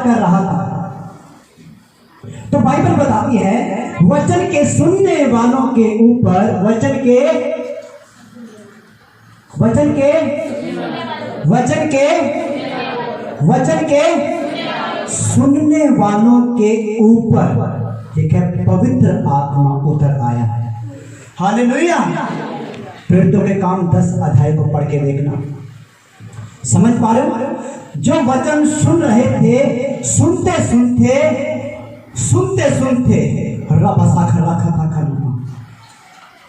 कर रहा था। तो बाइबल बताती है वचन के सुनने वालों के ऊपर, वचन के सुनने वालों के ऊपर, ठीक है, पवित्र आत्मा उतर आया है। हालेलुया। प्रेरितों के काम 10 अध्याय को पढ़ के देखना, समझ पा रहे हो? जो वचन सुन रहे थे, सुनते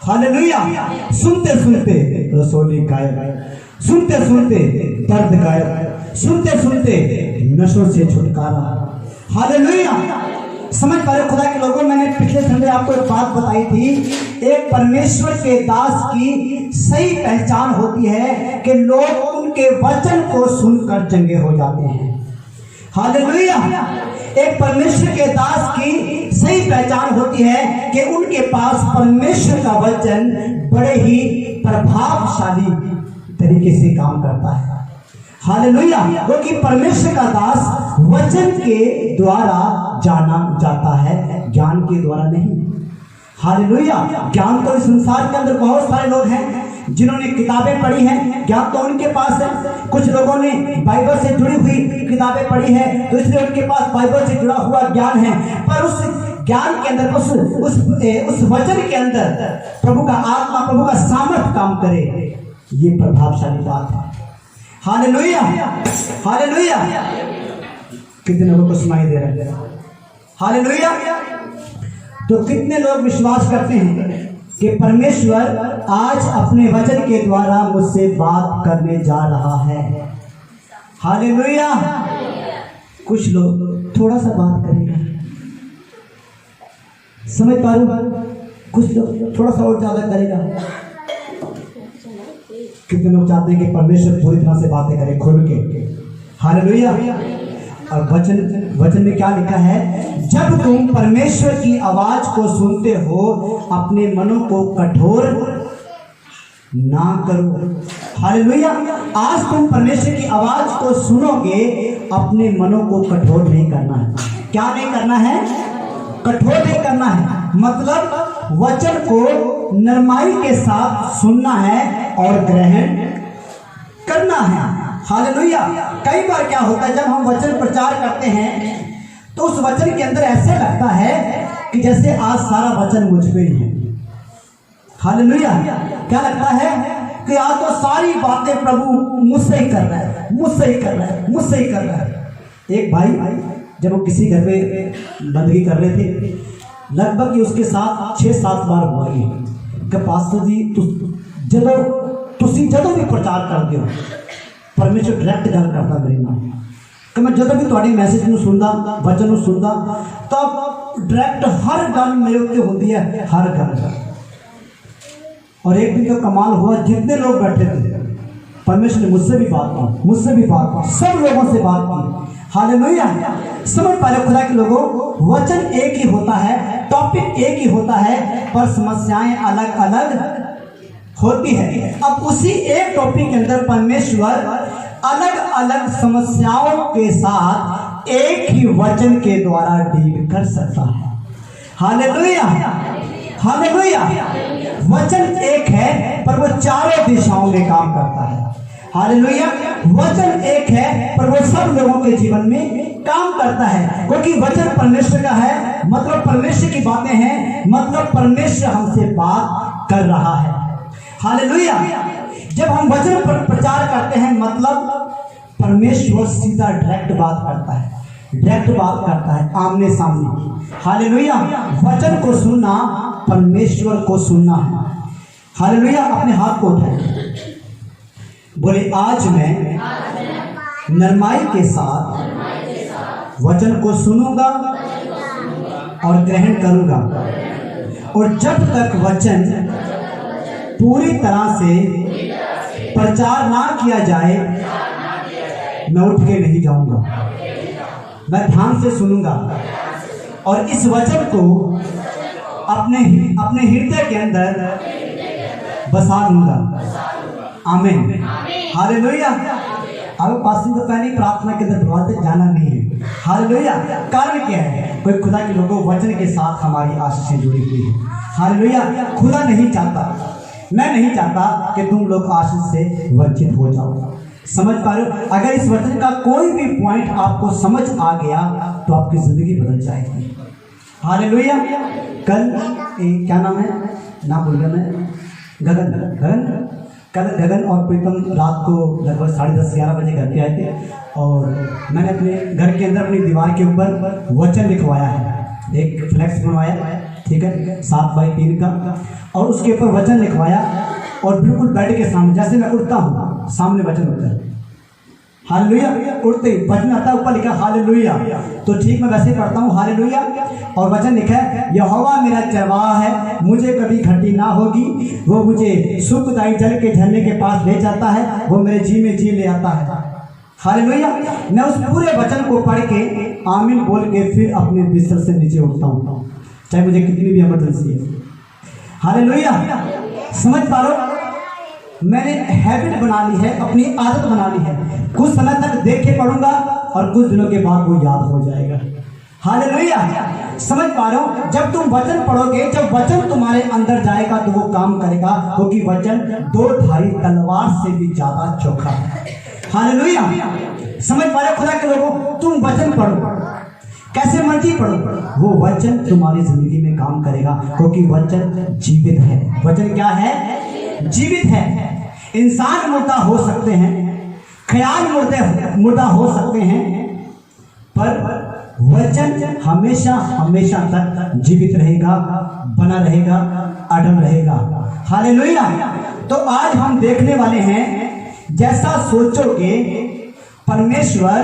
हालेलुया, सुनते रसोली गायब, सुनते दर्द गायब, सुनते नशों से छुटकारा। हालेलुया। समझ पा रहे खुदा के लोगों, मैंने पिछले संडे आपको एक बात बताई थी, एक परमेश्वर के दास की सही पहचान होती है कि लोग उनके वचन को सुनकर चंगे हो जाते हैं। हालेलुया। एक परमेश्वर के दास की सही पहचान होती है कि उनके पास परमेश्वर का वचन बड़े ही प्रभावशाली तरीके से काम करता है। हालेलुया। क्योंकि परमेश्वर का दास वचन के द्वारा जाना जाता है, ज्ञान के द्वारा नहीं। हालेलुया। ज्ञान तो इस संसार के अंदर बहुत सारे लोग हैं जिन्होंने किताबें पढ़ी हैं, ज्ञान तो उनके पास है। कुछ लोगों ने बाइबल से जुड़ी हुई किताबें पढ़ी है, तो इसलिए उनके पास बाइबल से जुड़ा हुआ ज्ञान है। पर उस ज्ञान के अंदर, उस वचन के अंदर प्रभु का आत्मा, प्रभु का सामर्थ काम करे, ये प्रभावशाली बात है। हालेलुया। हालेलुया। कितने लोगों को सुनाई दे रहा है? हालेलुया। तो कितने लोग विश्वास करते हैं कि परमेश्वर आज अपने वचन के द्वारा मुझसे बात करने जा रहा है? हालेलुया। कुछ लोग थोड़ा सा बात करेंगे, समझ पा रहे हो? कुछ लोग थोड़ा सा और ज्यादा करेगा। कितने लोग चाहते हैं कि परमेश्वर पूरी तरह से बातें करे, खुल के? हालेलुया। और वचन में क्या लिखा है? जब तुम परमेश्वर की आवाज को सुनते हो, अपने मनों को कठोर ना करो। हालेलुया। आज तुम परमेश्वर की आवाज को सुनोगे, अपने मनों को कठोर नहीं करना है। क्या नहीं करना है? कठोर नहीं करना है। मतलब वचन को नरमाई के साथ सुनना है और ग्रहण करना है। हालेलुया। कई बार क्या होता है, जब हम वचन प्रचार करते हैं तो उस वचन के अंदर ऐसे लगता है कि जैसे आज सारा वचन मुझ पे ही है। हालेलुया। क्या लगता है कि आज तो सारी बातें प्रभु मुझसे ही कर रहा है। एक भाई जब वो किसी घर में बंदगी कर रहे थे, लगभग उसके साथ 6-7 बार हुआ ये कि पास्टर जी ਜਦੋਂ भी प्रचार करते हो, परमेश्वर डायरेक्ट गल करता मेरे नाल कि मैं जो भी तुहाडी मैसेज नूं सुनदा, वचन नूं सुनदा, तब डायरेक्ट हर गल मेरे उत्ते होती है, हर गल। और एक दिन तो कमाल हुआ, जितने लोग बैठे थे, परमेश्वर ने मुझसे भी बात की, सब लोगों से बात की। हालेलुया। समझ पा रहे खुदा के लोगों, वचन एक ही होता है, टॉपिक एक ही होता है, पर समस्याएं अलग अलग होती है। अब उसी एक टॉपिक के अंदर परमेश्वर अलग अलग समस्याओं के साथ एक ही वचन के द्वारा डील कर सकता है। हालेलुया। हालेलुया। वचन एक है, पर वो चारों दिशाओं में काम करता है। हालेलुया। वचन एक है, पर वो सब लोगों के जीवन में काम करता है, क्योंकि वचन परमेश्वर का है, मतलब परमेश्वर की बातें हैं, मतलब परमेश्वर हमसे बात कर रहा है। हालेलुया। जब हम वचन पर प्रचार करते हैं, मतलब परमेश्वर सीधा डायरेक्ट बात करता है, आमने सामने। हालेलुया। वचन को सुनना, परमेश्वर को सुनना है। हालेलुया। अपने हाथ को उठाएं, बोले आज मैं नरमाई के साथ वचन को सुनूंगा और ग्रहण करूंगा, और जब तक वचन पूरी तरह से प्रचार ना किया जाए, मैं उठ के नहीं जाऊंगा। मैं ध्यान से सुनूंगा और इस वचन को अपने हृदय के अंदर बसा दूंगा। आमीन। हालेलुया। आपको 5 दिन तो पहले ही प्रार्थना के अंदर दरवाजे जाना नहीं है। हालेलुया। कारण क्या है? कोई खुदा के लोगों वचन के साथ हमारी आशीषें जुड़ी हुई है। हालेलुया। खुदा नहीं चाहता, मैं नहीं चाहता कि तुम लोग आशीष से वंचित हो जाओ। समझ पा रहे हो? अगर इस वचन का कोई भी पॉइंट आपको समझ आ गया तो आपकी जिंदगी बदल जाएगी। हालेलुया। कल क्या नाम है, नाम भूल गया मैं, गगन कल गगन और प्रीतम रात को लगभग 10:30-11 बजे घर पे आए थे और मैंने अपने घर के अंदर अपनी दीवार के ऊपर वचन लिखवाया है, एक फ्लैक्स बनवाया, ठीक है, 7x3 का, और उसके ऊपर वचन लिखवाया और बिल्कुल बेड के सामने, जैसे मैं उठता हूँ सामने वचन होता है। हालेलुया। उठते ही वचन आता है, ऊपर लिखा हालेलुया, तो ठीक मैं वैसे ही पढ़ता हूँ हालेलुया, और वचन लिखा है यहोवा मेरा चरवाहा है, मुझे कभी घटी ना होगी, वो मुझे सुखदायी जल के झरने के पास ले जाता है, वो मेरे जी में जी ले आता है। हालेलुया। मैं उस पूरे वचन को पढ़ के आमीन बोल के फिर अपने बिस्तर से नीचे उठता हूँ, चाहे मुझे कितनी भी इमरजेंसी है। हालेलुया। समझ पा लो, मैंने हैबिट बना ली है, अपनी आदत बना ली है। कुछ समय तक देख के पढ़ूंगा और कुछ दिनों के बाद वो याद हो जाएगा। हालेलुया। समझ पा रहे हो? जब तुम वचन पढ़ोगे, जब वचन तुम्हारे अंदर जाएगा तो वो काम करेगा, क्योंकि वचन 2 धारी तलवार से भी ज्यादा चोखा है। हालेलुया। समझ पा रहे हो? खुदा के लोगों, तुम वचन पढ़ो, कैसे मर्जी पढ़ो, वो वचन तुम्हारी जिंदगी में काम करेगा, क्योंकि वचन जीवित है। वचन क्या है? जीवित है। इंसान मुर्दा हो सकते हैं, ख्याल मुर्दा हो सकते हैं, पर वचन हमेशा हमेशा तक जीवित रहेगा, बना रहेगा, अटल रहेगा। हालेलुया। तो आज हम देखने वाले हैं, जैसा सोचोगे परमेश्वर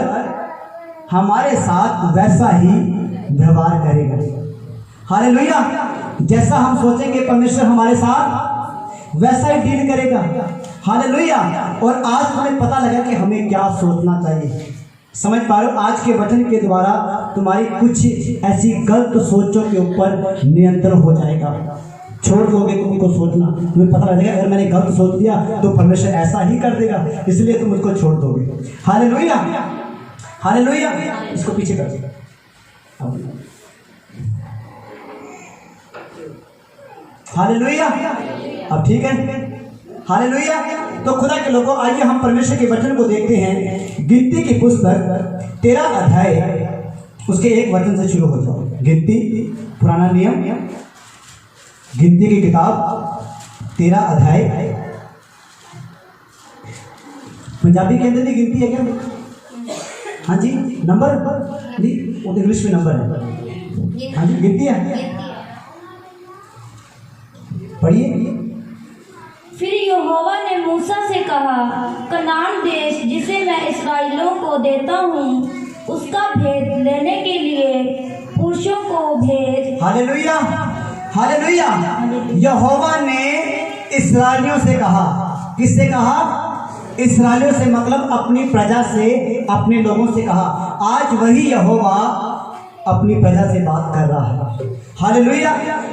हमारे साथ वैसा ही व्यवहार करेगा। हालेलुया। जैसा हम सोचेंगे परमेश्वर हमारे साथ वैसा ही डील करेगा। हालेलुया। और आज हमें पता लगा कि हमें क्या सोचना चाहिए। समझ पा रहे हो? आज के वचन के द्वारा तुम्हारी कुछ ऐसी गलत सोचों के ऊपर नियंत्रण हो जाएगा। छोड़ दोगे तुमको सोचना, तुम्हें पता लगेगा अगर मैंने गलत सोच दिया तो परमेश्वर ऐसा ही कर देगा, इसलिए तुम उसको छोड़ दोगे। हालेलुया। हालेलुया। इसको पीछे कर दो। हालेलुया। अब ठीक है। हालेलुया। तो खुदा के लोगों, आइए हम परमेश्वर के वचन को देखते हैं। गिनती की पुस्तक 13 अध्याय उसके 1 वचन से शुरू हो जाओ। गिनती, पुराना नियम, गिनती की किताब 13 अध्याय। पंजाबी के अंदर भी गिनती है क्या? हाँ जी, नंबर नहीं, वो इंग्लिश में नंबर है। हाँ जी, गिनती है, पढ़िए। फिर यहोवा ने मूसा से कहा, कनान देश जिसे मैं इस्राएलियों को देता हूँ, उसका भेद लेने के लिए पुरुषों को भेज। हालेलुया। हालेलुया। यहोवा ने इस्राएलियों से कहा। किससे कहा? इस्राएलियों से, मतलब अपनी प्रजा से, अपने लोगों से कहा। आज वही यहोवा अपनी प्रजा से बात कर रहा है। हालेलुया।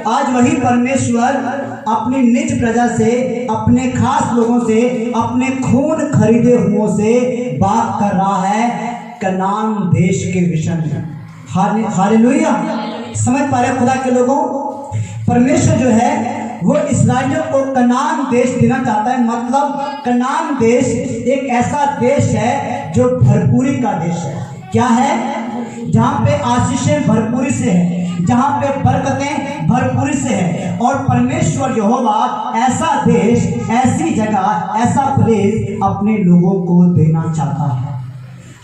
आज वही परमेश्वर अपनी निज प्रजा से, अपने खास लोगों से, अपने खून खरीदे हुओं से बात कर रहा है कनान देश के विषय में। हालेलुया। समझ पा रहे खुदा के लोगों? परमेश्वर जो है वो इस्राएलियों को कनान देश देना चाहता है। मतलब कनान देश एक ऐसा देश है जो भरपूरी का देश है। क्या है? जहाँ पे आशीषें भरपूरी से है, जहाँ पे बरकतें भरपूरी से है। और परमेश्वर यहोवा ऐसा देश, ऐसी जगह, ऐसा प्लेस अपने लोगों को देना चाहता है।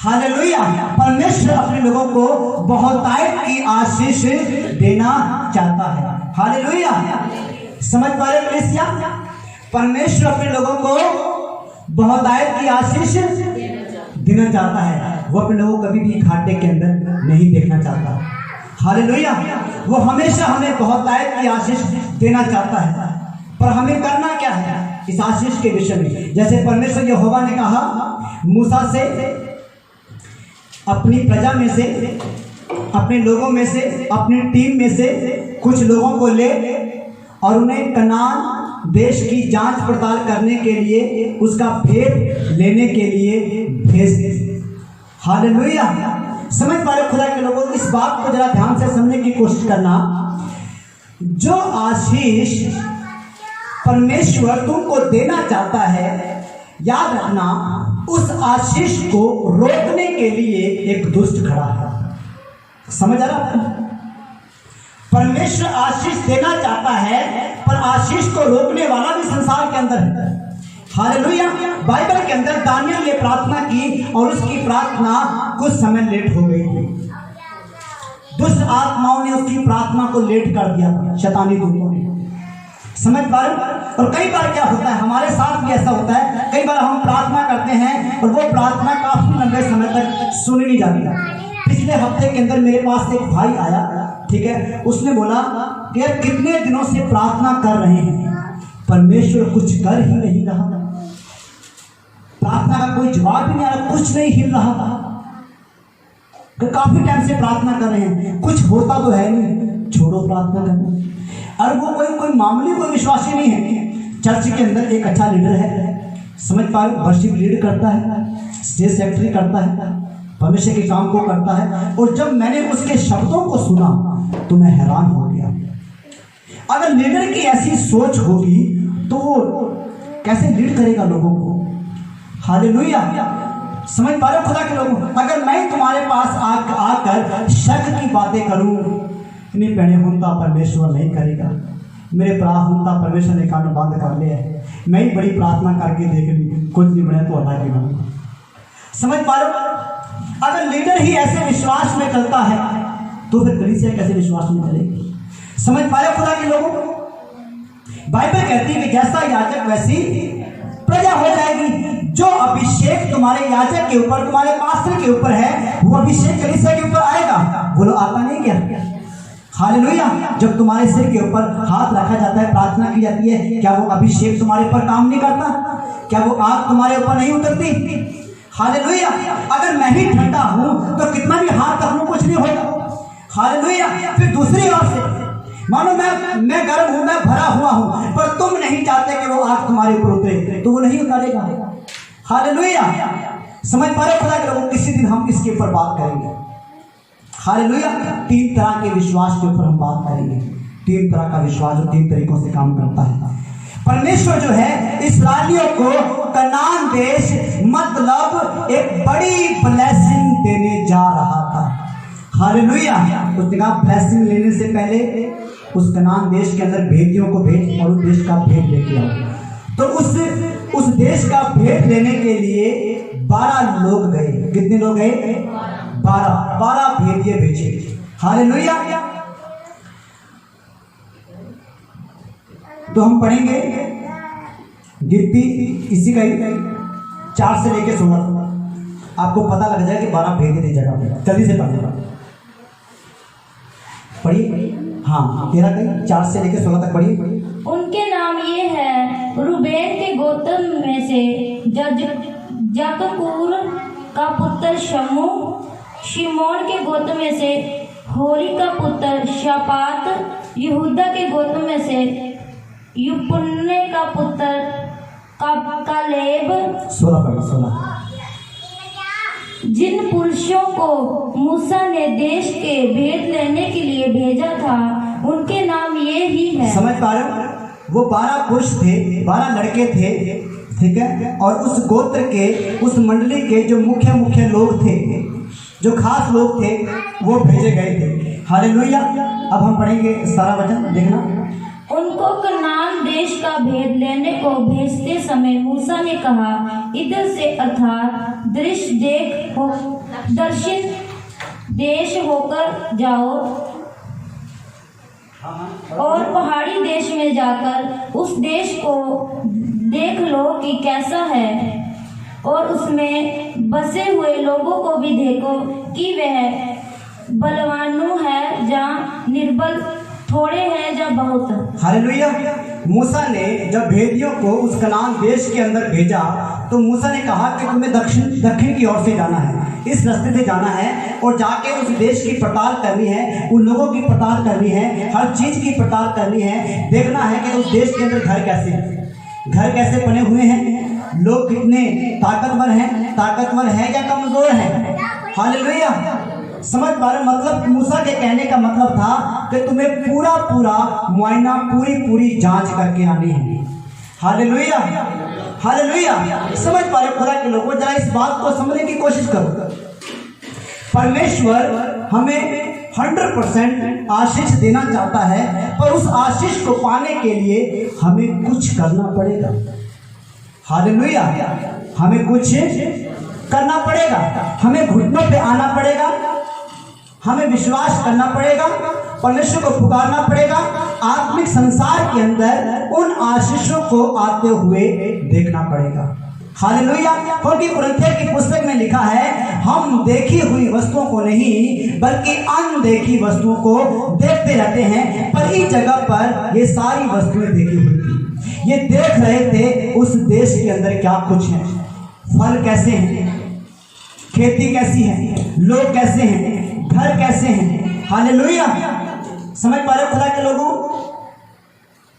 हालेलुया। परमेश्वर अपने लोगों को बहुतायत की आशीष देना चाहता है। हालेलुया। समझ पा रहे कलीसिया? परमेश्वर अपने लोगों को बहुतायत की आशीष देना चाहता है। वो अपने लोगों को कभी भी घाटे के अंदर नहीं देखना चाहता। हालेलुया। वो हमेशा हमें बहुतायत की आशीष देना चाहता है। पर हमें करना क्या है इस आशीष के विषय में? जैसे परमेश्वर यहोवा ने कहा मूसा से, अपनी प्रजा में से, अपने लोगों में से, अपनी टीम में से कुछ लोगों को ले और उन्हें कनान देश की जांच पड़ताल करने के लिए, उसका भेद लेने के लिए भेज दे। हालेलुया। समझ पा रहे खुदा के लोगों, इस बात को जरा ध्यान से समझने की कोशिश करना। जो आशीष परमेश्वर तुमको देना चाहता है, याद रखना उस आशीष को रोकने के लिए एक दुष्ट खड़ा है। समझ आ रहा? परमेश्वर आशीष देना चाहता है, पर आशीष को रोकने वाला भी संसार के अंदर है। हालेलुया। बाइबल के अंदर दानियल ने प्रार्थना की और उसकी प्रार्थना कुछ समय लेट हो गई थी। दुष्ट आत्माओं ने उसकी प्रार्थना को लेट कर दिया, शैतानी दूतों ने। समझ पा रहे? और कई बार क्या होता है, हमारे साथ भी ऐसा होता है, कई बार हम प्रार्थना करते हैं और वो प्रार्थना काफी लंबे समय तक सुनी नहीं जाती। पिछले हफ्ते के अंदर मेरे पास एक भाई आया, ठीक है, उसने बोला कि यार कितने दिनों से प्रार्थना कर रहे हैं, परमेश्वर कुछ कर ही नहीं रहा, प्रार्थना का कोई जवाब ही नहीं आ रहा, कुछ नहीं हिल रहा था। काफी टाइम से प्रार्थना कर रहे हैं, कुछ होता तो है नहीं, छोड़ो प्रार्थना करना। और वो कोई मामूली कोई विश्वासी नहीं है। चर्च के अंदर एक अच्छा लीडर है, समझ पा रहे, वर्शिप लीड करता है, स्टेज सेक्रेटरी करता है, परमेश्वर के काम को करता है। और जब मैंने उसके शब्दों को सुना तो मैं हैरान हो गया। अगर लीडर की ऐसी सोच होगी तो वो कैसे लीड करेगा लोगों को? हालेलुया। समझ पा रहे हो खुदा के लोगों? अगर मैं तुम्हारे पास आकर शक की बातें करूं, नहीं पहने होता परमेश्वर नहीं करेगा, मेरे प्रार्थना परमेश्वर ने कान बंद कर लिया है, मैं ही बड़ी प्रार्थना करके देख ली, कुछ नहीं बने तो हटा के बना। समझ पा रहे हो? अगर लीडर ही ऐसे विश्वास में चलता है तो फिर कलीसिया कैसे विश्वास में चलेगी? समझ पा रहे हो खुदा के लोगों? बाइबल कहती है कि जैसा याजक वैसी प्रजा हो जाएगी। जो अभिषेक तुम्हारे याजक के ऊपर, तुम्हारे पास्टर के ऊपर है, वो अभिषेक कलीसिया के ऊपर आएगा। बोलो आता नहीं क्या? हालेलुया। जब तुम्हारे सिर के ऊपर हाथ रखा जाता है, प्रार्थना की जाती है, क्या वो अभिषेक तुम्हारे ऊपर काम नहीं करता? क्या वो आग तुम्हारे ऊपर नहीं उतरती? हालेलुया। अगर मैं ही ठंडा हूं तो कितना भी हाथ रख लूं कुछ नहीं होगा। हालेलुया। फिर दूसरी ओर से मानो मैं गर्म हूं, मैं भरा हुआ हूं, पर तुम नहीं चाहते कि वो आग तुम्हारे ऊपर उतरे, तो वो नहीं उतारेगा। हालेलुया। समझ पा रहे खुदा के लोगों? किसी दिन हम इसके ऊपर बात करेंगे। हालेलुया। 3 तरह के विश्वास के ऊपर हम बात करेंगे। 3 तरह का विश्वास जो 3 तरीकों से काम करता है। परमेश्वर जो है इस्राएलियों को कनान देश मतलब एक बड़ी ब्लेसिंग देने जा रहा था। हालेलुया। उसने कहा ब्लेसिंग लेने से पहले उस कनान देश के अंदर भेदियों को भेज और उस देश का भेद लेके आओ। तो उस देश का भेद लेने के लिए 12 लोग गए। कितने लोग गए? 12 भेदिए भेजे। हालेलुया। तो हम पढ़ेंगे गिनती इसी का ही 4 से लेकर 16 तक। आपको पता लग जाए कि 12 भेदिए थे जगह पे। जल्दी से पढ़िएगा, पढ़िए। हाँ 13 कहीं 4 से लेकर 16 तक पढ़िए। उनके नाम ये है, रूबेन के गोत्र में से जककूर का पुत्र शमू, शिमोन के गोत्र में से होरी का पुत्र शापात, यहूदा के गोत्र में से युपुन्ने का पुत्र कालेब। 16 जिन पुरुषों को मूसा ने देश के भेद लेने के लिए भेजा था, उनके नाम ये ही है। समझ पा रहे हो? वो 12 पुरुष थे, 12 लड़के थे, ठीक है। और उस गोत्र के, उस मंडली के जो मुख्य लोग थे, जो खास लोग थे, वो भेजे गए थे। हालेलुया। अब हम पढ़ेंगे सारा वचन, देखना। उनको कनान देश का भेद लेने को भेजते समय मूसा ने कहा, इधर से अर्थात दर्शन देश होकर जाओ और पहाड़ी देश में जाकर उस देश को देख लो कि कैसा है, और उसमें बसे हुए लोगों को भी देखो कि वह बलवानु है या निर्बल, थोड़े हैं या बहुत। हालेलुया। मूसा ने जब भेदियों को उस कनान देश के अंदर भेजा तो मूसा ने कहा कि तुम्हें दक्षिण की ओर से जाना है, इस रास्ते से जाना है और जाके उस देश की पड़ताल करनी है, उन लोगों की पड़ताल करनी है, हर चीज की पड़ताल करनी है, देखना है कि उस देश के अंदर घर कैसे बने हुए हैं, लोग कितने ताकतवर हैं या कमजोर हैं। हालेलुया। समझ पा रहे? मतलब मूसा के कहने का मतलब था कि तुम्हें पूरा मुआयना, पूरी जांच करके आनी है। Hallelujah, hallelujah. समझ पा रहे खुदा के लोगों? जरा इस बात को समझने की कोशिश करो। परमेश्वर हमें 100% आशीष देना चाहता है, पर उस आशीष को पाने के लिए हमें कुछ करना पड़ेगा। हालेलुया। हमें कुछ करना पड़ेगा, हमें घुटनों पे आना पड़ेगा, हमें विश्वास करना पड़ेगा, परमेश्वर को पुकारना पड़ेगा, आत्मिक संसार के अंदर उन आशीषों को आते हुए देखना पड़ेगा। हालेलुया। क्योंकि कुरिन्थियों की पुस्तक में लिखा है, हम देखी हुई वस्तुओं को नहीं बल्कि अनदेखी वस्तुओं को देखते रहते हैं। पर इस जगह पर ये सारी वस्तुएं देखी हुई थी। ये देख रहे थे उस देश के अंदर क्या कुछ है, फल कैसे हैं, खेती कैसी है, लोग कैसे हैं, घर कैसे हैं। हालेलुया। समझ पा रहे खुदा के लोगों?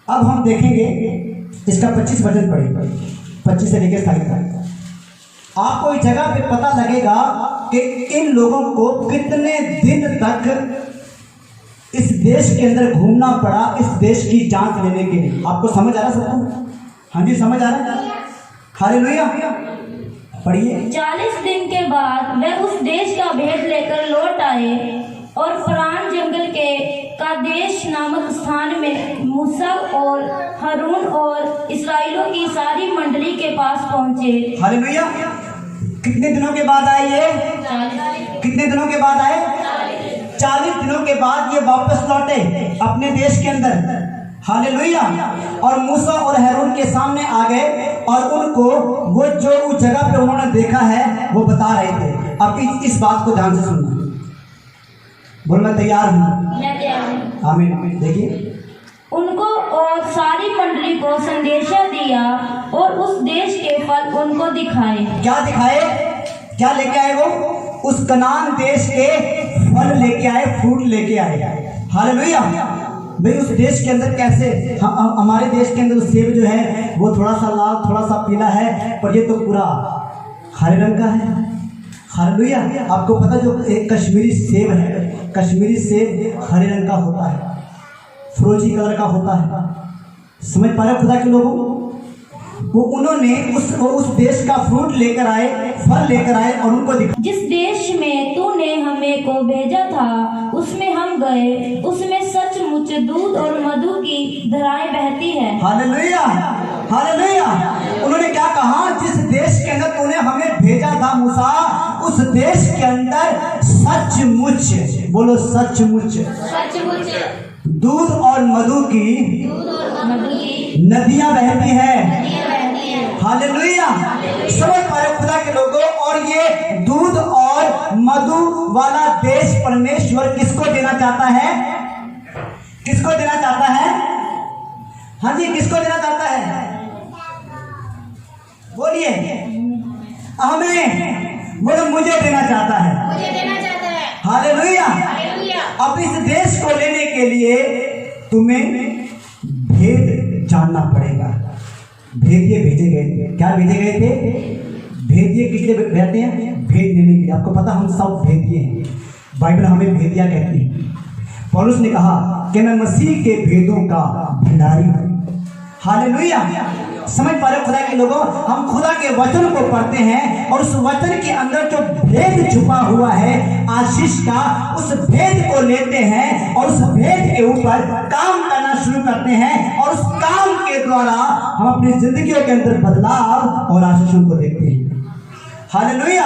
अब हम देखेंगे इसका 25 वचन पढ़ेगा, 25 से लेकर 27 तक। आपको इस जगह पे पता लगेगा कि इन लोगों को कितने दिन तक इस देश के अंदर घूमना पड़ा, इस देश की जांच लेने के लिए। आपको समझ आ रहा सबको? हाँ जी, समझ आ रहा है। हालेलुया। पढ़िए। 40 दिन के बाद वे उस देश का भेद लेकर लौट आए और फरान जंगल के कादेश नामक स्थान में मूसा और हारून और इस्राएलियों की सारी मंडली के पास पहुंचे। हालेलुया। कितने दिनों के बाद आए ये? कितने दिनों के बाद आए? 40 दिनों के बाद ये वापस लौटे अपने देश के अंदर। हालेलुया। और मूसा और हारून के सामने आ गए और उनको वो जो उस जगह पे उन्होंने देखा है वो बता रहे थे। अब इस बात को ध्यान से सुनना। बोल, मैं तैयार हूँ। मैं तैयार हूँ। आमीन। देखिए, उनको और सारी मंडली को संदेशा दिया और उस देश के फल उनको दिखाए। क्या दिखाए? क्या लेके आए वो? उस कनान देश के फल लेके आए, फ्रूट लेके आए। हालेलुया। भाई उस देश के अंदर कैसे, हमारे देश के अंदर सेब जो है वो थोड़ा सा लाल, थोड़ा सा पीला है, पर ये तो पूरा हरे रंग का है। हालेलुया। आपको पता जो एक कश्मीरी सेब है, कश्मीरी सेब हरे रंग का होता है, फिरोजी कलर का होता है। समझ पा रहे खुदा के लोगों? वो उन्होंने उस देश का फ्रूट लेकर आए, फल लेकर आए और उनको दिखा। जिस देश में तूने हमें को भेजा था उसमें हम गए, उसमें सचमुच दूध और मधु की धाराएं बहती है। Hallelujah, hallelujah. उन्होंने क्या कहा? जिस देश के अंदर तूने हमें भेजा था मूसा, उस देश के अंदर सचमुच, बोलो सचमुच, दूध और मधु की नदियां बहती है। हालेलुया। समझ पा रहे खुदा के लोगों? और ये दूध और मधु वाला देश परमेश्वर किसको देना चाहता है? किसको देना चाहता है? हाँ जी, किसको देना चाहता है? बोलिए। हमें, बोलो मुझे देना चाहता है। मुझे देना चाहता है। हालेलुया। अब इस देश को लेने के लिए तुम्हें भेद जानना पड़ेगा। भेदिए भेजे गए थे। क्या भेजे गए थे? भेदिए किस लिए कहते हैं? भेद देने के लिए। आपको पता हम सब भेदिए हैं, बाइबल हमें भेदिया कहती है। पौलुस ने कहा कि मैं मसीह के भेदों का भंडारी हूं। हालेलुया। समझ पा रहे खुदा के लोगों? हम खुदा के वचन को पढ़ते हैं और उस वचन के अंदर जो भेद छुपा हुआ है आशीष का, उस भेद को लेते हैं और उस भेद के ऊपर काम करना शुरू करते हैं और उस काम के द्वारा हम अपनी जिंदगियों के अंदर बदलाव और आशीषों को देखते हैं। Hallelujah,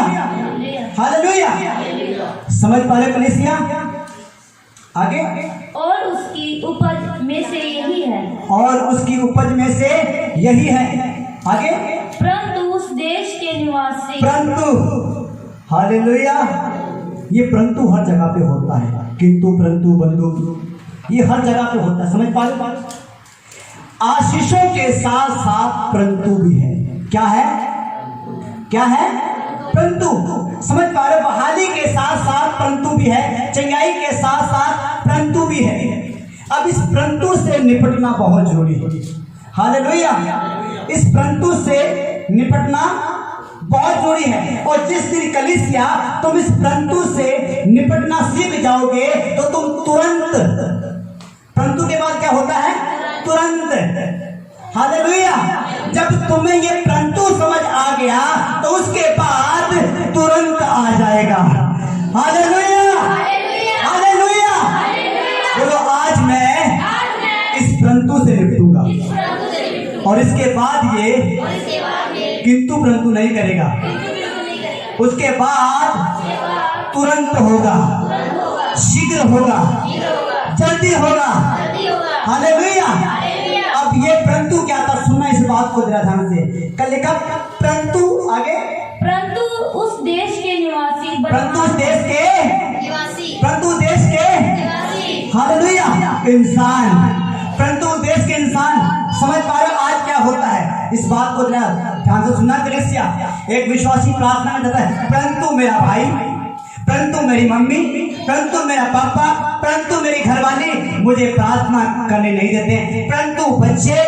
hallelujah. समझ पा रहे कलीसिया? आगे। और उसकी उपज में से यही है। और उसकी उपज में से यही है। आगे। परंतु उस देश के निवासी, परंतु, हालेलुया। ये परंतु हर जगह पे होता है, किंतु परंतु बंधु, ये हर जगह पे होता है। समझ पा रहे? आशीषों के साथ साथ परंतु भी है। क्या है? क्या है? परंतु। समझ पा रहे? बहाली के साथ साथ परंतु भी है, चंगाई के साथ साथ परंतु भी है। अब इस परंतु से निपटना बहुत जरूरी है। हालेलुया। इस परंतु से निपटना बहुत जरूरी है। और जिस दिन कलीसिया तुम इस परंतु से निपटना सीख जाओगे तो तुम तुरंत, परंतु के बाद क्या होता है? तुरंत। हालेलुया। जब तुम्हें ये परंतु समझ आ गया तो उसके बाद तुरंत आ जाएगा। Hallelujah, hallelujah. बोलो आज मैं इस परंतु से निपटूंगा और इसके बाद ये किंतु परंतु नहीं करेगा। उसके बाद तुरंत होगा, शीघ्र होगा, जल्दी होगा। हालेलुया। अब ये परंतु क्या था? सुनना इस बात को जरा ध्यान से। कल लिखा परंतु, आगे परंतु उस देश के निवासी, परंतु उस देश के निवासी, परंतु देश के निवासी, हालेलुया इंसान, परंतु देश के इंसान। समझ पा रहे हो आज क्या होता है? इस बात को जरा ध्यान से सुनना। कलीसिया एक विश्वासी प्रार्थना में जाता है, परंतु मेरा भाई, परंतु मेरी मम्मी, परंतु मेरा पापा, परंतु मेरी घरवाली मुझे प्रार्थना करने नहीं देते, परंतु बच्चे,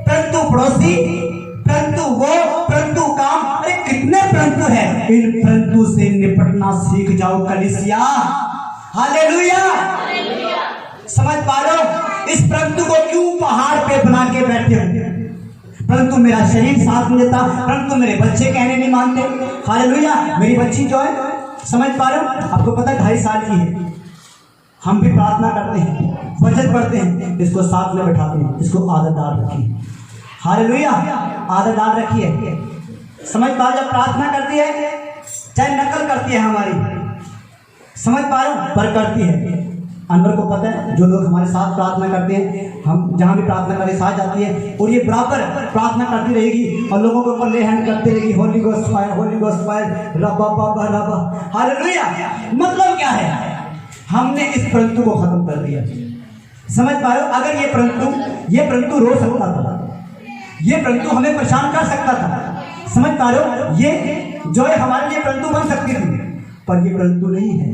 परंतु पड़ोसी, परंतु वो, परंतु काम। अरे कितने परंतु है। इन परंतु से निपटना सीख जाओ कलीसिया। हालेलुया। समझ पा रहे हो? इस परंतु को क्यों पहाड़ पे बना के बैठे हो? परंतु मेरा शरीर साथ नहीं देता, परंतु मेरे बच्चे कहने नहीं मानते। हालेलुया। मेरी बच्ची जो है, समझ पा रहे हो? आपको पता है 2.5 साल की है। हम भी प्रार्थना करते हैं, वचन पढ़ते हैं, इसको साथ में बैठाते हैं, इसको आदत डाल रखिए। हालेलुया। आदत डाल रखी है। समझ पा रहे? जब प्रार्थना करती है, चाहे नकल करती है हमारी, समझ पा रहे हो, पर करती है। अनवर को पता है, जो लोग हमारे साथ प्रार्थना करते हैं, हम जहाँ भी प्रार्थना करते साथ जाती है और ये बराबर प्रार्थना करती रहेगी और लोगों के ऊपर ले हैंड करती रहेगी, Holi ghost fire, Holi ghost fire, रबा बाबा रबा। हालेलुया। मतलब क्या है? हमने इस परंतु को खत्म कर दिया। समझ पा रहे हो? अगर ये परंतु रो सकता था, ये परंतु हमें परेशान कर सकता था, समझ पा रहे हो? ये जो है हमारे लिए परंतु बन सकती थी, पर ये परंतु नहीं है।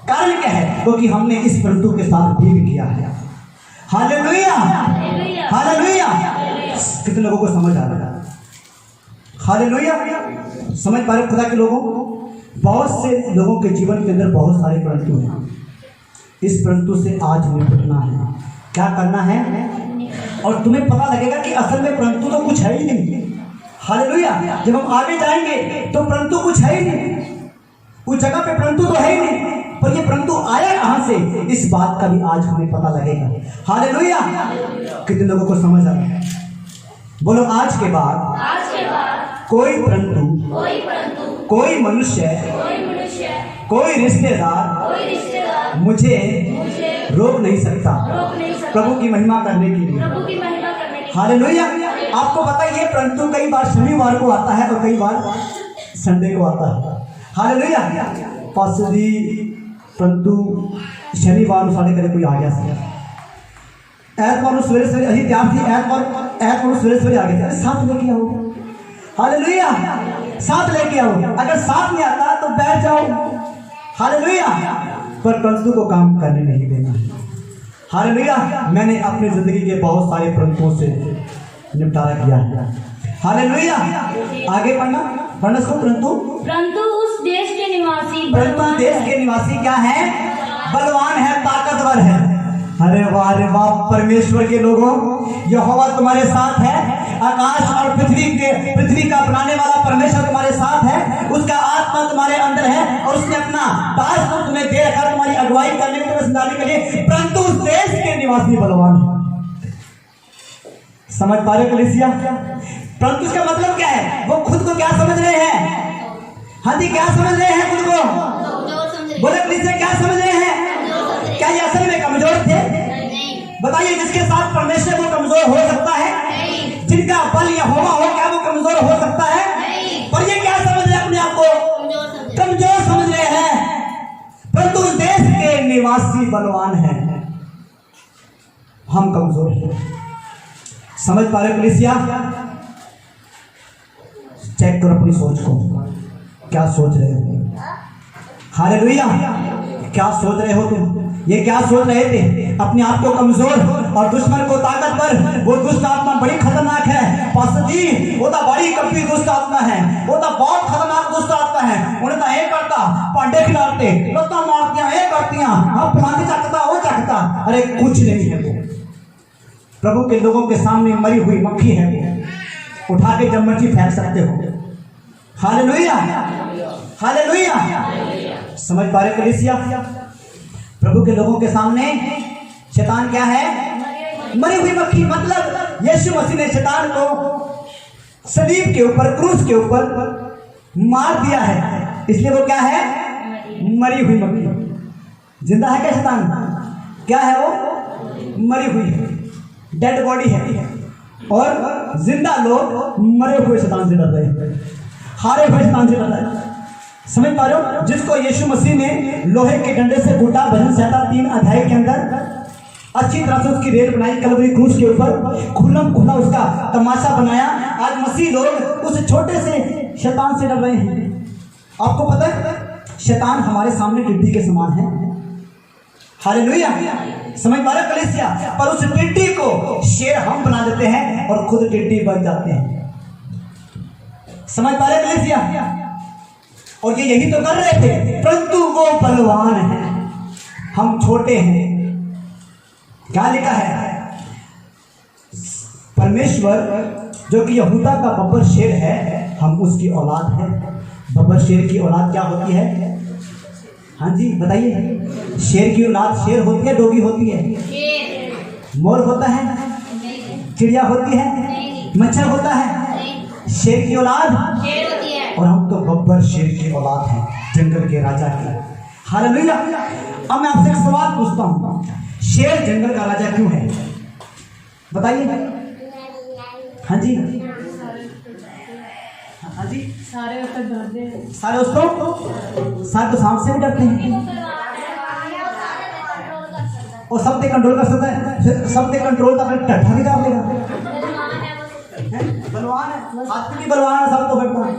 कारण क्या है? क्योंकि हमने इस परंतु के साथ डील किया है। Hallelujah, hallelujah. कितने लोगों को समझ आ रहा है? हालेलुया। समझ पा रहे खुदा के लोगों? बहुत से लोगों के जीवन के अंदर बहुत सारे परंतु हैं। इस परंतु से आज निपटना है। क्या करना है? और तुम्हें पता लगेगा कि असल में परंतु तो कुछ है ही नहीं। हालेलुया। जब हम आगे जाएंगे तो परंतु कुछ है ही नहीं, उस जगह पे परंतु तो है ही नहीं, पर ये परंतु आया कहां से? इस बात का भी आज हमें पता लगेगा। हालेलुया। कितने लोगों को समझ आ रहा है? बोलो आज के बाद कोई परंतु, कोई मनुष्य, कोई रिश्तेदार मुझे रोक नहीं सकता प्रभु की महिमा करने के लिए। हालेलुया। आपको पता है ये परंतु कई बार शनिवार को आता है और कई बार संडे को आता है। हालेलुया। पास्टर जी परंतु शनिवार साढ़े करे कोई आ गया सर, ऐतवार सवेरे सवेरे अही तैयार थी, ऐतवार सवेरे सवेरे आ गए थे, साथ लेके आओ। हालेलुया। साथ लेके आओ। अगर साथ में आता तो बैठ जाओ। हालेलुया। पर परंतु को काम करने नहीं देना। हालेलुया। मैंने अपनी जिंदगी के बहुत सारे परंतुओं से निपटारा किया है। हालेलुया। आगे पढ़ना इसको। परंतु उस देश के निवासी, परंतु देश के निवासी क्या है? बलवान है, ताकतवर है। अरे वाह रे वाह। परमेश्वर के लोगों, यहोवा तुम्हारे साथ है। आकाश और पृथ्वी का बनाने वाला परमेश्वर तुम्हारे साथ है। उसका आत्मा तुम्हारे अंदर है और उसने अपना दास को तुम्हें दे रखा तुम्हारी अगुवाई करने के लिए, समझाने के लिए। परंतु उस देश के निवासी बलवान है। समझ पा रहे कलीसिया? परंतु इसका मतलब क्या है? वो खुद को क्या समझ रहे हैं? हाँ जी, क्या समझ रहे हैं खुद को? बोले कलीसिया क्या समझ रहे हैं? क्या ये असल में कमजोर थे? बताइए, जिसके साथ परमेश्वर वो कमजोर हो सकता है? जिनका बल यहोवा हो, क्या वो कमजोर हो सकता है? पर ये क्या समझ रहे हैं? अपने आप को कमजोर समझ रहे हैं। परंतु उस देश के निवासी बलवान हैं, हम कमजोर हैं। समझ पा रहे कलीसिया? चेक करो अपनी सोच को, क्या सोच रहे हो? हालेलुया। क्या सोच रहे हो तुम? ये क्या सोच रहे थे? अपने आप को कमजोर और दुश्मन को ताकतवर। वो दुष्ट आत्मा बड़ी खतरनाक है पास्टर जी, वो तो बड़ी कभी दुष्ट आत्मा है, वो तो बहुत खतरनाक दुष्ट आत्मा है। उन्हें तो ये करता, पांडे खिलाते, लत्ता मारतियां, ये करतियां, अब फलानी चकता वो चकता। अरे कुछ नहीं है वो, प्रभु के लोगों के सामने मरी हुई मक्खी है वो, उठा के जब मर्जी फेंक सकते हो। Hallelujah, hallelujah. समझ पा रहे कलीसिया? प्रभु के लोगों के सामने शैतान क्या है? मरी हुई मक्खी। मतलब यीशु मसीह ने शैतान को सलीब के ऊपर, क्रूस के ऊपर मार दिया है, इसलिए वो क्या है? मरी हुई मक्खी। जिंदा है क्या शैतान? क्या है वो? मरी हुई, डेड बॉडी है। और जिंदा लोग मरे हुए शैतान से डर रहे हैं, हारे हुए शैतान से डर रहे हैं। समझ पा रहे हो? जिसको यीशु मसीह ने लोहे के डंडे से कूटा, भजन संहिता 3 अध्याय के अंदर अच्छी तरह से उसकी रेल बनाई, कलवरी क्रूस के ऊपर खुल्लम खुला उसका तमाशा बनाया। आज मसीह लोग उस छोटे से शैतान से डर रहे हैं। आपको पता है शैतान हमारे सामने टिड्डी के समान है। हालेलुया। समझ पा रहे कलीसिया? पर उस टिड्डी को शेर हम बना देते हैं और खुद टिड्डी बन जाते हैं। समझ पा रहे कलीसिया? और ये यही तो कर रहे थे, परंतु वो बलवान है, हम छोटे हैं। क्या लिखा है? परमेश्वर जो कि यहूदा का बब्बर शेर है, हम उसकी औलाद है। बब्बर शेर की औलाद क्या होती है? हाँ जी बताइए। शेर की औलाद शेर होती है, डोगी होती है? मोर होता है? चिड़िया होती है? मच्छर होता है? शेर की औलाद शेर होती है। और हम तो बब्बर शेर की औलाद हैं, जंगल के राजा की। हालेलुया। अब मैं आपसे एक सवाल पूछता हूँ, शेर जंगल का राजा क्यों है? बताइए। हाँ जी, हाँ जी। सारे दोस्तों, सारे तो सांप से भी डरते हैं और सब कंट्रोल कर सकता है, सब कंट्रोल का टट्ठा भी कर लेगा। बलवान है, हाथी भी बलवान है, सब तो करता है।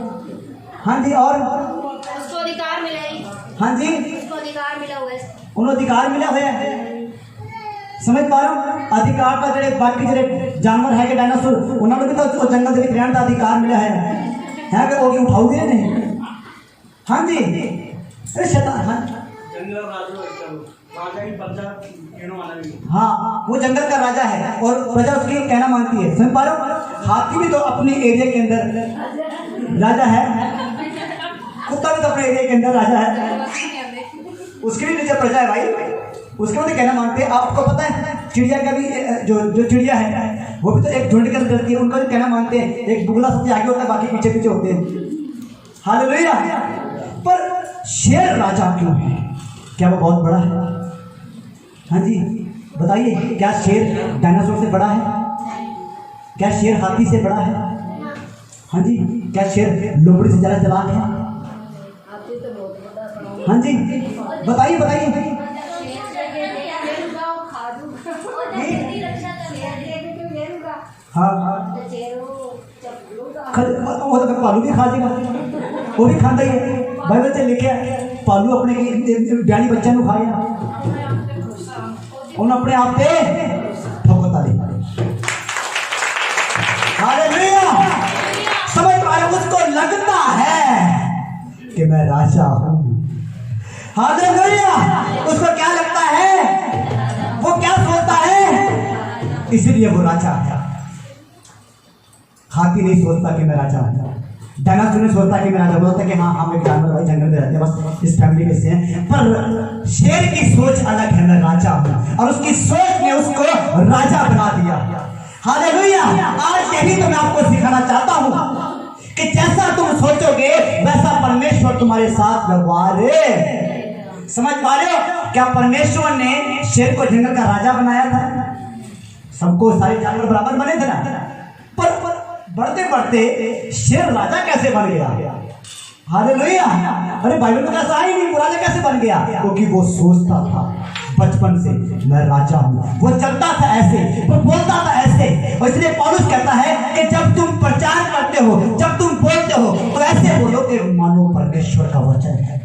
हाँ जी। और उसको अधिकार मिला ही। हाँ जी, उसको अधिकार मिला हुआ है, उन्हें अधिकार मिला हुआ है। समझ पा रहे हो? अधिकार का जड़े बाकी जड़े जानवर है के डायनासोर, उन्होंने भी तो जंगल से रहने का अधिकार मिला है कि वो उठाओगे नहीं। हाँ जी। अरे शैतान, हाँ वो जंगल का राजा है और प्रजा उसकी कहना मानती है। समझ पा रहे हो? हाथी भी तो अपने एरिया के अंदर राजा है, कुत्ता भी तो अपने एरिया के अंदर राजा है, उसके भी नीचे प्रजा है भाई, उसके भी कहना मानते हैं। आपको पता है चिड़िया का भी जो चिड़िया है वो भी तो एक झुंड के अंदर रहती है, उनका भी कहना मानते हैं। एक बुगला सबसे आगे होता है, बाकी पीछे पीछे होते हैं। हालेलुया। पर शेर राजा क्यों है? क्या वो बहुत बड़ा है? हाँ जी बताइए। क्या शेर डायनासोर से बड़ा है? क्या शेर हाथी से बड़ा है? हाँ जी। क्या शेर लोमड़ी से ज्यादा चालाक है? हाँ जी बताइए, बताइए। हाँ वो तो पालू भी खा देगा, वो भी खाता ही है। बाइबल से लिखे पालू अपने ब्याली बच्चा नु खाया, उन्हें अपने आप पे ठोकता दिया। हालेलुया। समझ पा रहे? उसको लगता है कि मैं राजा हूं। हालेलुया। उसको क्या लगता है? वो क्या सोचता है? इसलिए वो राजा है। हाथी नहीं सोचता कि मैं राजा हूं, डायनासोर नहीं सोचता कि मैं राजा, बोलता कि हाँ हम एक जानवर भाई जंगल में रहते हैं, बस इस फैमिली में से हैं। पर शेर की सोच अलग है, मैं राजा हूं, और उसकी सोच ने उसको राजा बना दिया। हालेलुया। आज यही तो मैं आपको सिखाना चाहता हूं कि जैसा तुम सोचोगे वैसा परमेश्वर तुम्हारे साथ व्यवहार। समझ पा रहे हो? क्या परमेश्वर ने शेर को जंगल का राजा बनाया था? सबको सारे जानवर बराबर बने थे ना, पर बढ़ते बढ़ते शेर राजा कैसे बन गया? हालेलुया। अरे बाइबल में कैसा ही नहीं, वो राजा कैसे बन गया? क्योंकि वो सोचता था बचपन से मैं राजा हूं, वो चलता था ऐसे, वो बोलता था ऐसे। और इसलिए पौलुस कहता है कि जब तुम प्रचार करते हो, जब तुम बोलते हो, तो ऐसे बोलो कि मानो परमेश्वर का वचन है।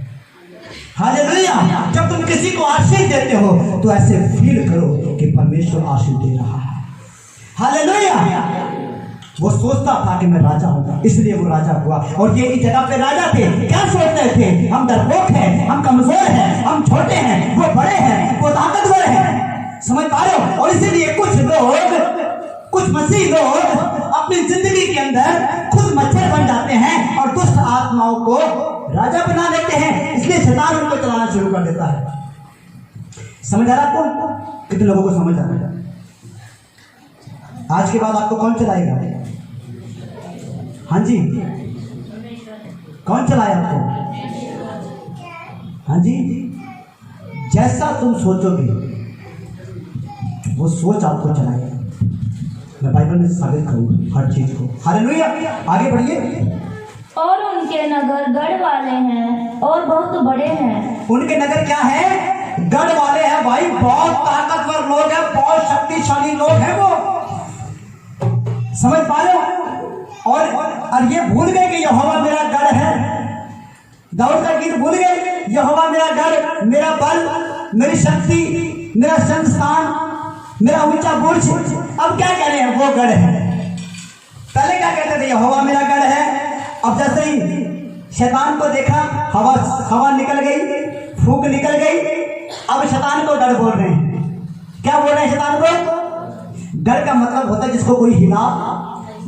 हालेलुया। जब तुम किसी को आशीष देते हो तो ऐसे फील करो कि परमेश्वर आशीष दे रहा है। हालेलुया। वो सोचता था कि मैं राजा हूँ, इसलिए वो राजा हुआ। और ये इस जगह पे राजा थे, क्या सोचते थे? हम डरपोक हैं, हम कमजोर हैं, हम छोटे हैं, वो बड़े हैं, वो ताकतवर हैं। समझ पा रहे हो? और इसीलिए कुछ मसीह लोग अपनी जिंदगी के अंदर खुद मच्छर बन जाते हैं और दुष्ट आत्माओं को राजा बना देते हैं, इसलिए शैतान उनको चलाना शुरू कर देता है। समझ आ रहा आपको? कितने लोगों को समझ आ रहा है? आज के बाद आपको कौन चलाएगा? हाँ जी, कौन चलाए आपको? हाँ जी, जैसा तुम सोचोगे वो सोच आपको चलाएगा। मैं बाइबल में साबित करूंगा हर चीज को। हालेलुया। आगे बढ़िए। और उनके नगर गढ़ वाले हैं और बहुत बड़े हैं। उनके नगर क्या है? गढ़ वाले हैं भाई, बहुत ताकतवर लोग हैं, बहुत शक्तिशाली लोग हैं वो। समझ पा रहे हो? और ये भूल गए कि यहोवा मेरा गढ़ है। दाऊद का गीत भूल गए, यहोवा मेरा गढ़, मेरा बल, मेरी शक्ति, मेरा संस्थान, मेरा ऊंचा बुर्ज। अब क्या कह रहे हैं? वो गढ़ है। पहले क्या कहते थे? यहोवा मेरा गढ़ है। अब जैसे ही शैतान को देखा, हवा निकल गई, फूंक निकल गई, अब शैतान को गढ़ बोल रहे हैं। क्या बोल रहे हैं शैतान को? गढ़ का मतलब होता है जिसको कोई हिला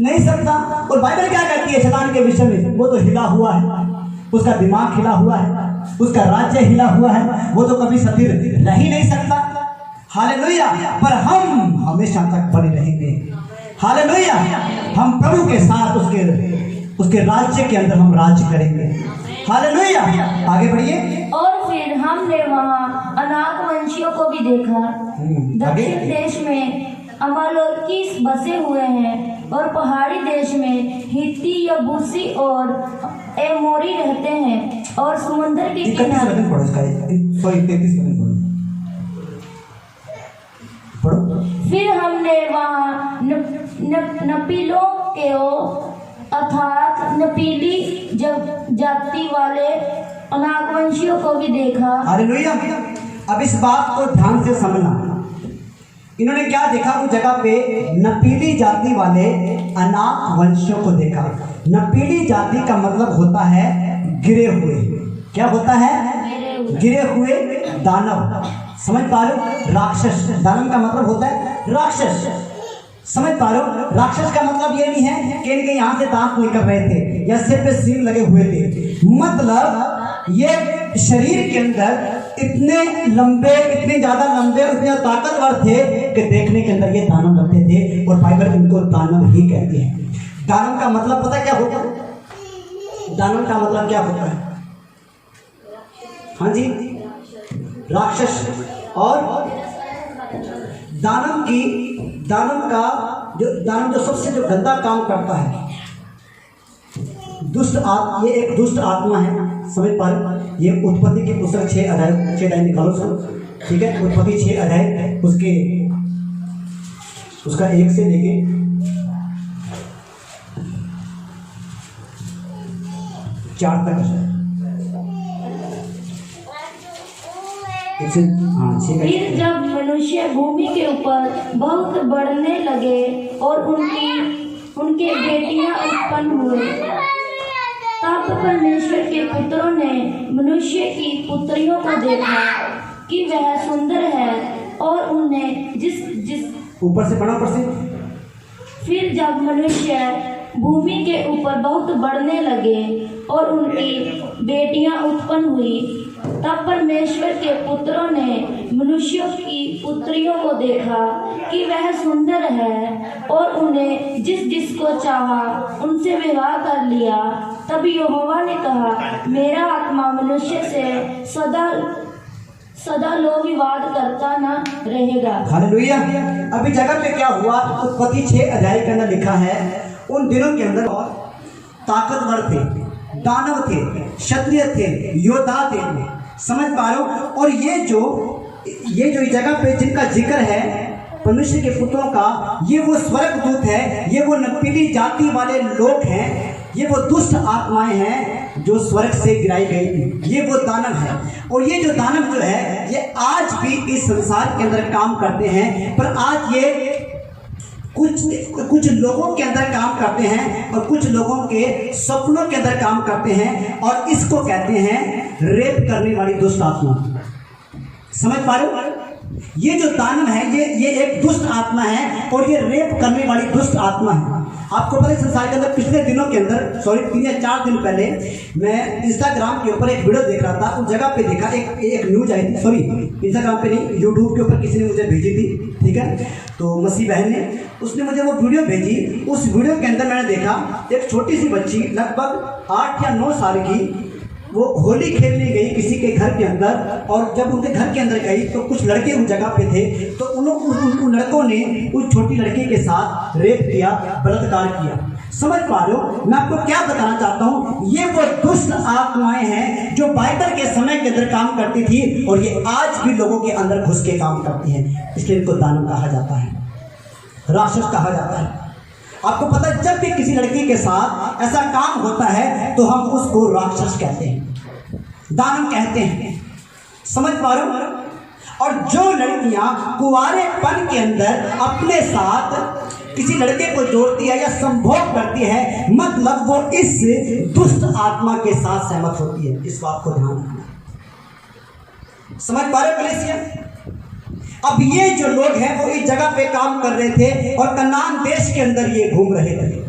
नहीं सकता। और बाइबल क्या कहती है शैतान के विषय में? वो तो हिला हुआ है, उसका दिमाग हिला हुआ है, उसका राज्य हिला हुआ है, वो तो कभी स्थिर रह ही नहीं सकता। हालेलुया। पर हम हमेशा तक बने रहेंगे। हालेलुया। हम प्रभु के साथ उसके राज्य के अंदर हम राज्य करेंगे। हालेलुया। आगे बढ़िए। और फिर हमने वहाँ अनाक वंशियों को भी देखा। दक्षिण देश में अमालेकी बसे हुए हैं और पहाड़ी देश में हित्ती, यबूसी और एमोरी रहते हैं और समुद्र के किनारे। फिर हमने वहाँ नपीलों के अर्थात नपीली जाति वाले अनाकवंशियों को भी देखा। हालेलुया। अब इस बात को ध्यान से समझना। इन्होंने क्या देखा? उस जगह पे नपीली जाति वाले अनाक वंशियों को देखा। नपीली जाति का मतलब होता है गिरे हुए। क्या होता है? गिरे हुए दानव। समझ पा रहे हो? राक्षस। दानव का मतलब होता है राक्षस। समझ पा रहे हो? राक्षस का मतलब ये नहीं है कि इनके यहाँ से दांत निकल रहे थे या सिर पे सींग लगे हुए थे। मतलब ये शरीर के अंदर इतने लंबे, इतने ज्यादा लंबे, इतने ताकतवर थे कि देखने के अंदर ये दानव लगते थे। और बाइबल इनको दानव ही कहते हैं। दानव का मतलब पता क्या होता है? दानव का मतलब क्या होता है? हाँ जी, राक्षस। और दानव जो सबसे जो गंदा काम करता है, ये एक दुष्ट आत्मा है। समझ पा रहे? ये उत्पत्ति के पुस्तक 6 अध्याय निकालो सब, ठीक है? उत्पत्ति 6 अध्याय उसका 1 से लेके 4 तक है। फिर जब मनुष्य भूमि के ऊपर बहुत बढ़ने लगे और उनके बेटियां उत्पन्न हुए, तब परमेश्वर के पुत्रों ने मनुष्य की पुत्रियों को देखा कि वह सुंदर है और उन्हें जिस ऊपर से बड़ा ऊपर से। फिर जब मनुष्य भूमि के ऊपर बहुत बढ़ने लगे और उनकी बेटियां उत्पन्न हुई, तब परमेश्वर के पुत्रों ने मनुष्यों की पुत्रियों को देखा कि वह सुंदर है और उन्हें जिसको चाहा उनसे विवाह कर लिया। तब यहोवा ने कहा, मेरा आत्मा मनुष्य से सदा लो विवाद करता न रहेगा। हालेलुया। अभी जगह पे क्या हुआ? उत्पत्ति 6 अध्याय के अंदर लिखा है, उन दिनों के अंदर ताकतवर थे, दानव थे, क्षत्रिय थे, योद्धा थे। समझ पा रहे हो? और ये जो जगह पे जिनका जिक्र है परमेश्वर के पुत्रों का, ये वो स्वर्गदूत है, ये वो नपीली जाति वाले लोग हैं ये वो दुष्ट आत्माएं हैं जो स्वर्ग से गिराई गई थी। ये वो दानव है, और ये जो दानव जो है ये आज भी इस संसार के अंदर काम करते हैं, पर आज ये कुछ लोगों के अंदर काम करते हैं और कुछ लोगों के सपनों के अंदर काम करते हैं, और इसको कहते हैं रेप करने वाली दुष्ट आत्मा। समझ पा रहे हो? ये जो दानव है ये एक दुष्ट आत्मा है, और ये रेप करने वाली दुष्ट आत्मा है। आपको पता है संसार के अंदर पिछले दिनों के अंदर 3 या 4 दिन पहले मैं इंस्टाग्राम के ऊपर एक वीडियो देख रहा था। उस जगह पे देखा एक न्यूज आई थी, सॉरी इंस्टाग्राम पे नहीं, यूट्यूब के ऊपर किसी ने मुझे भेजी थी, ठीक है। तो मसीह बहन ने उसने मुझे वो वीडियो भेजी। उस वीडियो के अंदर मैंने देखा एक छोटी सी बच्ची लगभग 8 या 9 साल की, वो होली खेलने गई किसी के घर के अंदर, और जब उनके घर के अंदर गई तो कुछ लड़के उस जगह पे थे, तो उन लड़कों ने उस छोटी लड़की के साथ रेप किया, बलात्कार किया। समझ पा रहे हो मैं आपको क्या बताना चाहता हूँ? ये वो दुष्ट आत्माएं हैं जो बाइबल के समय के अंदर काम करती थी, और ये आज भी लोगों के अंदर घुस के काम करती हैं। इसलिए इनको दानव कहा जाता है, राक्षस कहा जाता है। आपको पता है जब भी किसी लड़की के साथ ऐसा काम होता है तो हम उसको राक्षस कहते हैं, दानव कहते हैं। समझ पा रहे हो? और जो लड़कियां कुंवारेपन के अंदर अपने साथ किसी लड़के को जोड़ती है या संभोग करती है, मतलब वो इस दुष्ट आत्मा के साथ सहमत होती है। इस बात को ध्यान रखना। समझ पा रहे हो कलीसिया? अब ये जो लोग हैं वो इस जगह पे काम कर रहे थे, और कनान देश के अंदर ये घूम रहे थे।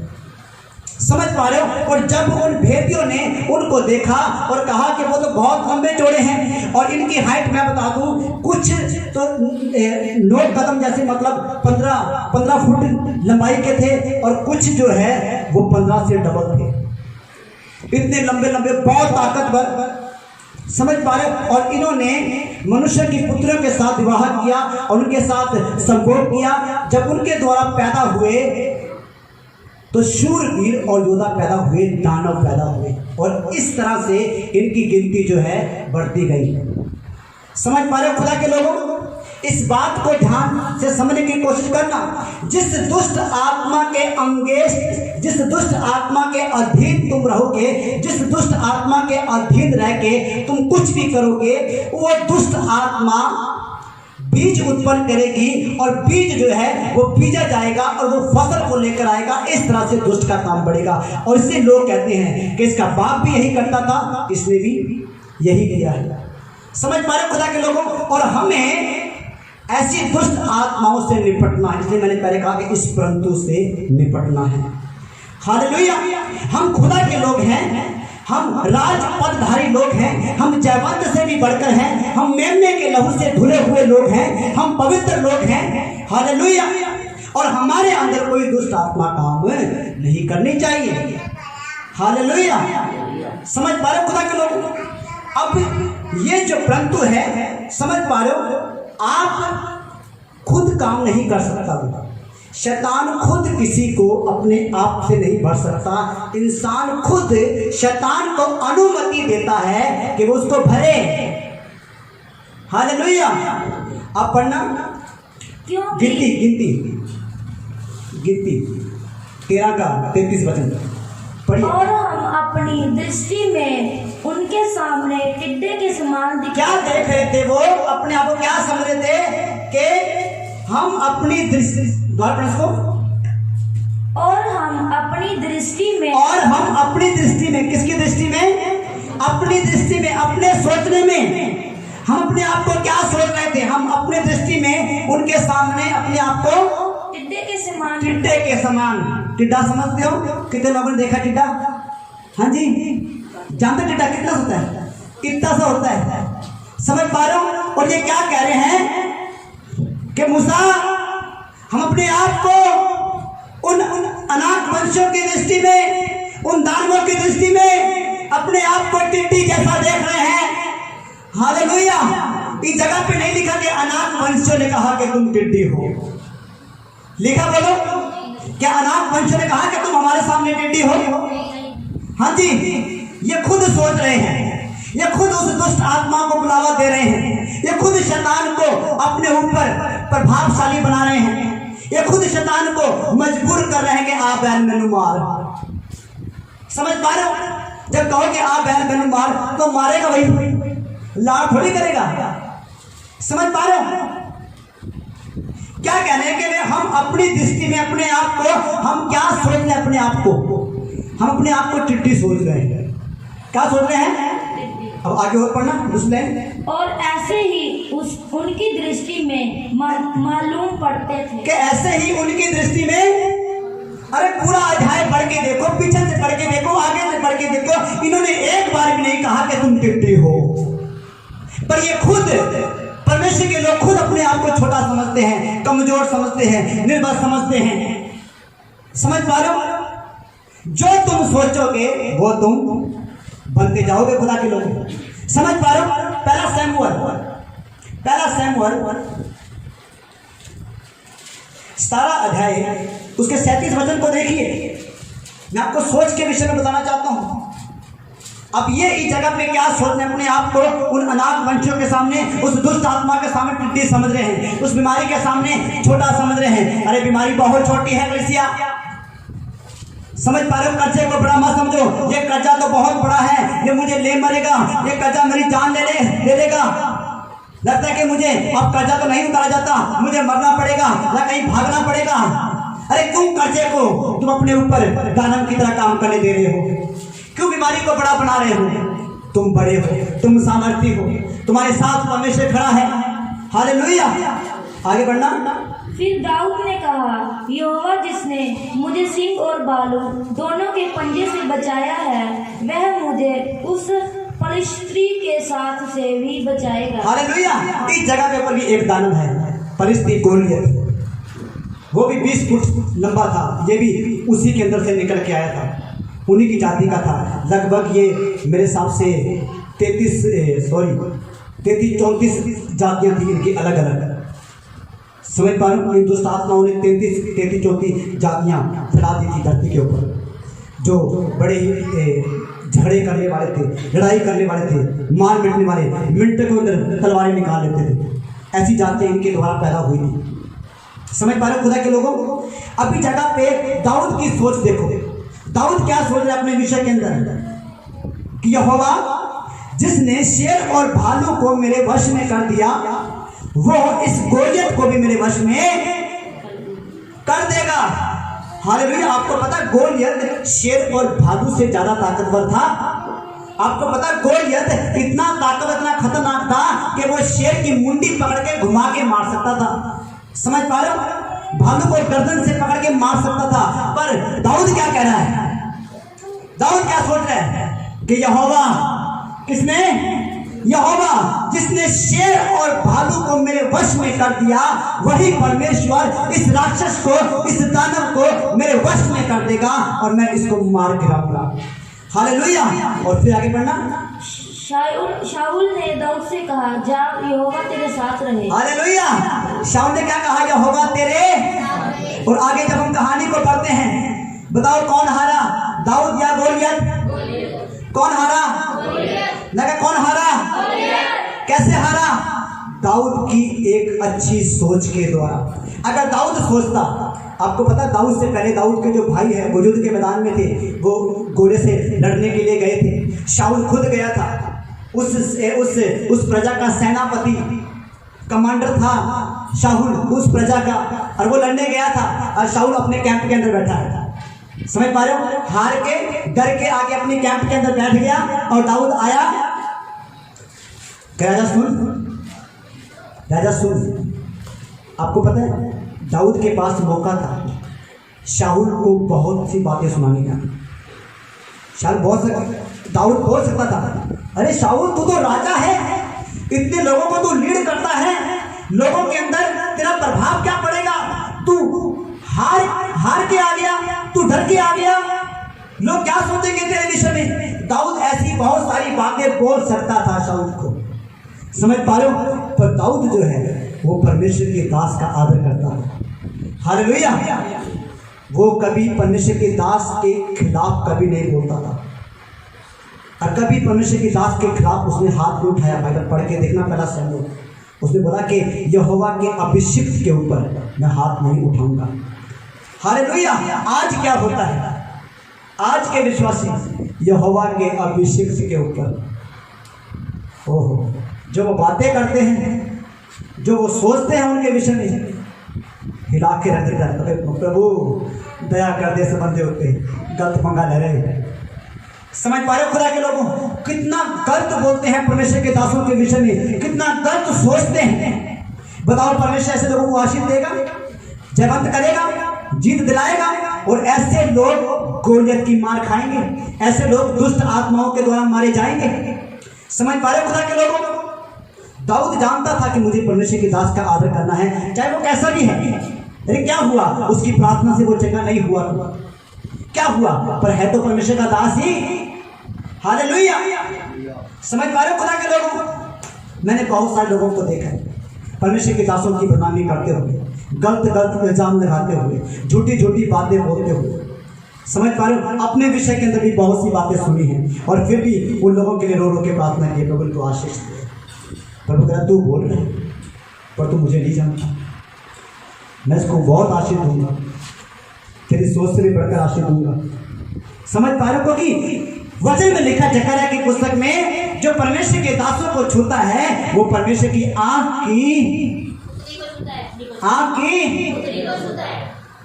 समझ पा रहे हो? और जब उन भेदियों ने उनको देखा और कहा कि वो तो बहुत लंबे चौड़े हैं, और इनकी हाइट मैं बता दूं कुछ तो 9 कदम जैसे, मतलब 15 फुट लंबाई के थे, और कुछ जो है वो 15 से डबल थे। इतने लंबे लंबे, बहुत ताकतवर। समझ पा रहे? और इन्होंने मनुष्य की पुत्रों के साथ विवाह किया और उनके साथ संभोग किया। जब उनके द्वारा पैदा हुए तो शूरवीर और योद्धा पैदा हुए, दानव पैदा हुए, और इस तरह से इनकी गिनती जो है बढ़ती गई। समझ पा रहे हो खुदा के लोगों? इस बात को ध्यान से समझने की कोशिश करना। जिस दुष्ट आत्मा के अंगेश, जिस दुष्ट आत्मा के अधीन तुम रहोगे, जिस दुष्ट आत्मा के अधीन रह के तुम कुछ भी करोगे, वो दुष्ट आत्मा बीज उत्पन्न करेगी, और बीज जो है वो बीजा जाएगा और वो फसल को लेकर आएगा। इस तरह से दुष्ट का काम बढ़ेगा, और इससे लोग कहते हैं कि इसका बाप भी यही करता था, इसने भी यही किया है। समझ पा रहे खुदा के लोगों? और हमें ऐसी दुष्ट आत्माओं से निपटना है। इसलिए मैंने पहले कहा कि इस परंतु से निपटना है। हालेलुया! हम खुदा के लोग हैं, हम राजपदधारी लोग हैं, हम जयवंत से भी बढ़कर हैं, हम मेमने के लहू से धुले हुए लोग हैं, हम पवित्र लोग हैं। हालेलुया! और हमारे अंदर कोई दुष्ट आत्मा काम नहीं करनी चाहिए। हालेलुया! समझ पा रहे हो खुदा के लोग? अब ये जो परंतु है, समझ पा रहे हो, आप खुद काम नहीं कर सकता। शैतान खुद किसी को अपने आप से नहीं भर सकता। इंसान खुद शैतान को अनुमति देता है कि वो उसको भरे। हालेलुया! आप पढ़ना, गिनती 13 का 33 वचन पढ़िए। और हम अपनी दृष्टि में उनके सामने टिड्डे के समान क्या देख रहे थे? वो अपने आप को क्या समझ रहे थे कि हम अपनी दृष्टि, और हम अपनी दृष्टि में, और हम अपनी दृष्टि में, किसकी दृष्टि में? अपनी दृष्टि में, अपने सोचने में। हम अपने आप को क्या सोच रहे थे? हम अपनी दृष्टि में उनके सामने अपने आप को टिड्डे के समान। टिड्डे के समान। टिड्डा समझते हो? कितने लोगों ने देखा टिड्डा? हाँ जी, जानते टिड्डा कितना होता है? इतना सा होता है। समझ पा रहे हो? और ये क्या कह रहे हैं कि मूसा, हम अपने आप को उन अनाथ वंशों की दृष्टि में, उन दानवों की दृष्टि में अपने आप को टिड्डी जैसा देख रहे हैं। हालेलुया! इस जगह पे नहीं लिखा कि अनाथ वंशों ने कहा कि तुम टिड्डी हो। लिखा बोलो, क्या अनाथ वंशों ने कहा कि तुम हमारे सामने टिड्डी हो? हाँ जी, ये खुद सोच रहे हैं, ये खुद उस दुष्ट आत्मा को बुलावा दे रहे हैं, ये खुद शैतान को अपने ऊपर प्रभावशाली बना रहे हैं, ये खुद शैतान को मजबूर कर रहे हैं कि आप मैनू मार। समझ पा रहे हो? जब कहो कि आप बहन बहन मार, तो मारेगा वही, लाड़ थोड़ी करेगा। समझ पा रहे हो? क्या कहने के लिए हम अपनी दृष्टि में अपने आप को, हम क्या सोच रहे हैं अपने आप को, हम अपने आप को टिड्डी सोच रहे हैं। क्या सोच रहे हैं? अब आगे और पढ़ना मुस्लिम। और ऐसे ही उनकी दृष्टि में मालूम पड़ते थे कि ऐसे ही उनकी दृष्टि में, अरे पूरा अध्याय पढ़ के देखो, पीछे से पढ़ के देखो, आगे से पढ़ के देखो, इन्होंने एक बार भी नहीं कहा कि तुम टिड्डी हो। पर ये खुद परमेश्वर के लोग खुद अपने आप को छोटा समझते हैं, कमजोर समझते हैं, निर्बल समझते हैं। समझ पा रहे हो? जो तुम सोचोगे वो तुम बनते जाओगे खुदा के लोग। समझ पा रहे हो? पहला सैमुअल 17 अध्याय उसके 37 वचन को देखिए। मैं आपको सोच के विषय में बताना चाहता हूं। अब ये इस जगह पे क्या सोच रहे हैं अपने आप को, उन अनाथ वंशियों के सामने, उस दुष्ट आत्मा के सामने टिड्डी समझ रहे हैं, उस बीमारी के सामने छोटा समझ रहे हैं। अरे बीमारी बहुत छोटी है कलीसिया। समझ पा रहे हो? कर्जे को बड़ा मत समझो। ये कर्जा तो बहुत बड़ा है, ये मुझे ले मरेगा, ये कर्जा मेरी जान ले लेगा। लगता है कि मुझे अब कर्जा तो नहीं उतारा जाता, मुझे मरना पड़ेगा या कहीं भागना पड़ेगा। अरे तुम कर्जे को तुम अपने ऊपर दानव की तरह काम करने दे रहे हो। क्यों बीमारी को बड़ा बना रहे हो? तुम बड़े हो, तुम सामर्थी हो, तुम्हारे साथ परमेश्वर खड़ा है। हालेलुया। आगे बढ़ना। फिर दाऊद ने कहा, यहोवा जिसने मुझे सिंह और बालू दोनों के पंजे से बचाया है, वह मुझे उस पलिश्ती के साथ से भी बचाएगा। हालेलुया। इस जगह के ऊपर भी एक दानव है, पलिश्ती गोलियत। वो भी 20 फुट लंबा था, ये भी उसी के अंदर से निकल के आया था, उन्हीं की जाति का था। लगभग ये मेरे हिसाब से 33-34 जातियां थी इनकी अलग अलग। समझ पा रहे हो? इन दुष्ट आत्माओं ने 33-34 जातियां फैला दी थी धरती के ऊपर, जो बड़े झगड़े करने वाले थे, लड़ाई करने वाले थे, मार मिटने वाले, मिनटों के अंदर तलवारें निकाल लेते थे। ऐसी जातियां इनके द्वारा पैदा हुई थी। समझ पा रहे हो खुदा के लोगों? अभी जगह पे दाऊद की सोच देखो। दाऊद क्या सोच रहे अपने विषय के अंदर कि यहोवा जिसने शेर और भालू को मेरे वश में कर दिया, वो इस गोलियत को भी मेरे वश में कर देगा। हालेलुया। आपको पता गोलियत शेर और भालू से ज्यादा ताकतवर था? आपको पता गोलियत इतना ताकतवर, इतना खतरनाक था कि वो शेर की मुंडी पकड़ के घुमा के मार सकता था। समझ पा रहे हो? भालू को गर्दन से पकड़ के मार सकता था। पर दाऊद क्या कह रहा है? दाऊद क्या सोच रहा है कि यहोवा किसने, यहोवा जिसने शेर और भालू को मेरे वश में कर दिया, वही परमेश्वर इस राक्षस को, इस दानव को मेरे वश में कर देगा और मैं इसको मार गिराऊंगा। हालेलुया। और फिर आगे बढ़ना। शाऊल ने दाऊद से कहा, जा यहोवा तेरे साथ रहे। हालेलुया। शाऊल ने क्या कहा? यहोवा तेरे। और आगे जब हम कहानी को पढ़ते हैं, बताओ कौन हारा, दाऊद या गोलियत? कौन हारा? लगा कौन हारा? कैसे हारा? दाऊद की एक अच्छी सोच के द्वारा। अगर दाऊद सोचता, आपको पता दाऊद से पहले दाऊद के जो भाई है वो युद्ध के मैदान में थे, वो घोड़े से लड़ने के लिए गए थे। शाऊल खुद गया था, उस प्रजा का सेनापति कमांडर था शाऊल उस प्रजा का, और वो लड़ने गया था और शाऊल अपने कैंप के अंदर बैठा है। समझ पा रहे हो? हार के डर के आगे अपने कैंप के अंदर बैठ गया और दाऊद आया। राजा सुन, आपको पता है दाऊद के पास मौका था शाऊल को बहुत सी बातें सुनाने का। दाऊद बोल सकता था, अरे शाऊल तू तो राजा है, इतने लोगों को तू लीड करता है, लोगों के अंदर तेरा प्रभाव क्या पड़ेगा? तू हार के आ गया, तू डर के आ गया, लोग क्या सोचेंगे तेरे विषय में? दाऊद ऐसी बहुत सारी बातें बोल सकता था शाऊल को। समझ पा रहे हो? पर दाऊद जो है वो परमेश्वर के दास का आदर करता है। हालेलुया। वो कभी परमेश्वर के दास के खिलाफ कभी नहीं बोलता था, और कभी परमेश्वर के दास के खिलाफ उसने हाथ नहीं उठाया। बाइबल पढ़ के देखना पहला सैमुएल, उसने बोला कि यहोवा के अभिषिक्त के ऊपर मैं हाथ नहीं उठाऊंगा। हालेलुया। आज क्या होता है? आज के विश्वासी यहोवा के अभिषिक्त के ऊपर ओहो जो वो बातें करते हैं, जो वो सोचते हैं उनके विषय में हिला के रख जाते, प्रभु दया कर दे, समझते होते गलत मंगा ले रहे। समझ पा रहे हो खुदा के लोगों कितना गलत बोलते हैं परमेश्वर के दासों के विषय में, कितना गलत सोचते हैं। बताओ परमेश्वर ऐसे लोगों को आशीष देगा, जयवंत करेगा, जीत दिलाएगा? और ऐसे लोग गोलियत की मार खाएंगे, ऐसे लोग दुष्ट आत्माओं के द्वारा मारे जाएंगे। समझ पा रहे हो खुदा के लोगों? दाऊद जानता था कि मुझे परमेश्वर के दास का आदर करना है, चाहे वो कैसा भी है। अरे क्या हुआ, उसकी प्रार्थना से वो जगह नहीं हुआ, क्या हुआ? पर है तो परमेश्वर का दास ही। हालेलुया। समझ पा रहे हो खुदा के लोगों? मैंने बहुत सारे लोगों को देखा है परमेश्वर के दासों की बदनामी करते हुए, गलत गलत इल्जाम लगाते हुए, झूठी झूठी बातें बोलते हुए। समझ पा रहे हो? अपने विषय के अंदर भी बहुत सी बातें सुनी हैं और फिर भी उन लोगों के लिए रो रो के प्रार्थना की, प्रभु को आशीष दे। प्रभु कह तू बोल रहे पर तू मुझे नहीं जानता, मैं इसको बहुत आशीष दूंगा, तेरी सोच से भी बढ़कर आशीष दूंगा। समझ पा रहे हो? कि वचन में लिखा जकरयाह की पुस्तक में जो परमेश्वर के दासों को छूता है वो परमेश्वर की आंख की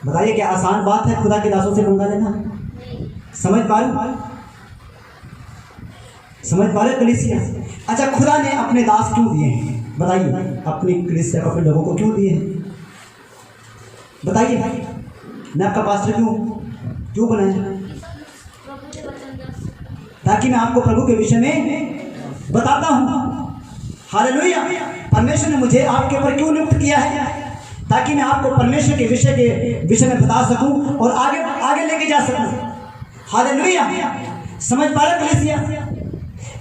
बताइए क्या आसान बात है खुदा के दासों से मंगा लेना? समझ पा रहे? समझ पा रहे कलीसिया? अच्छा, खुदा ने अपने दास क्यों दिए हैं? बताइए, अपनी कलीसिया को, अपने लोगों को क्यों दिए हैं? बताइए, मैं आपका पास्टर क्यों बनाया? ताकि मैं आपको प्रभु के विषय में बताता हूं। हालेलुया। परमेश्वर ने मुझे आपके ऊपर क्यों नियुक्त किया है? ताकि मैं आपको परमेश्वर के विषय में बता सकूं और आगे लेके जा सकूं। हालेलुया। समझ पा रहे कलीसिया?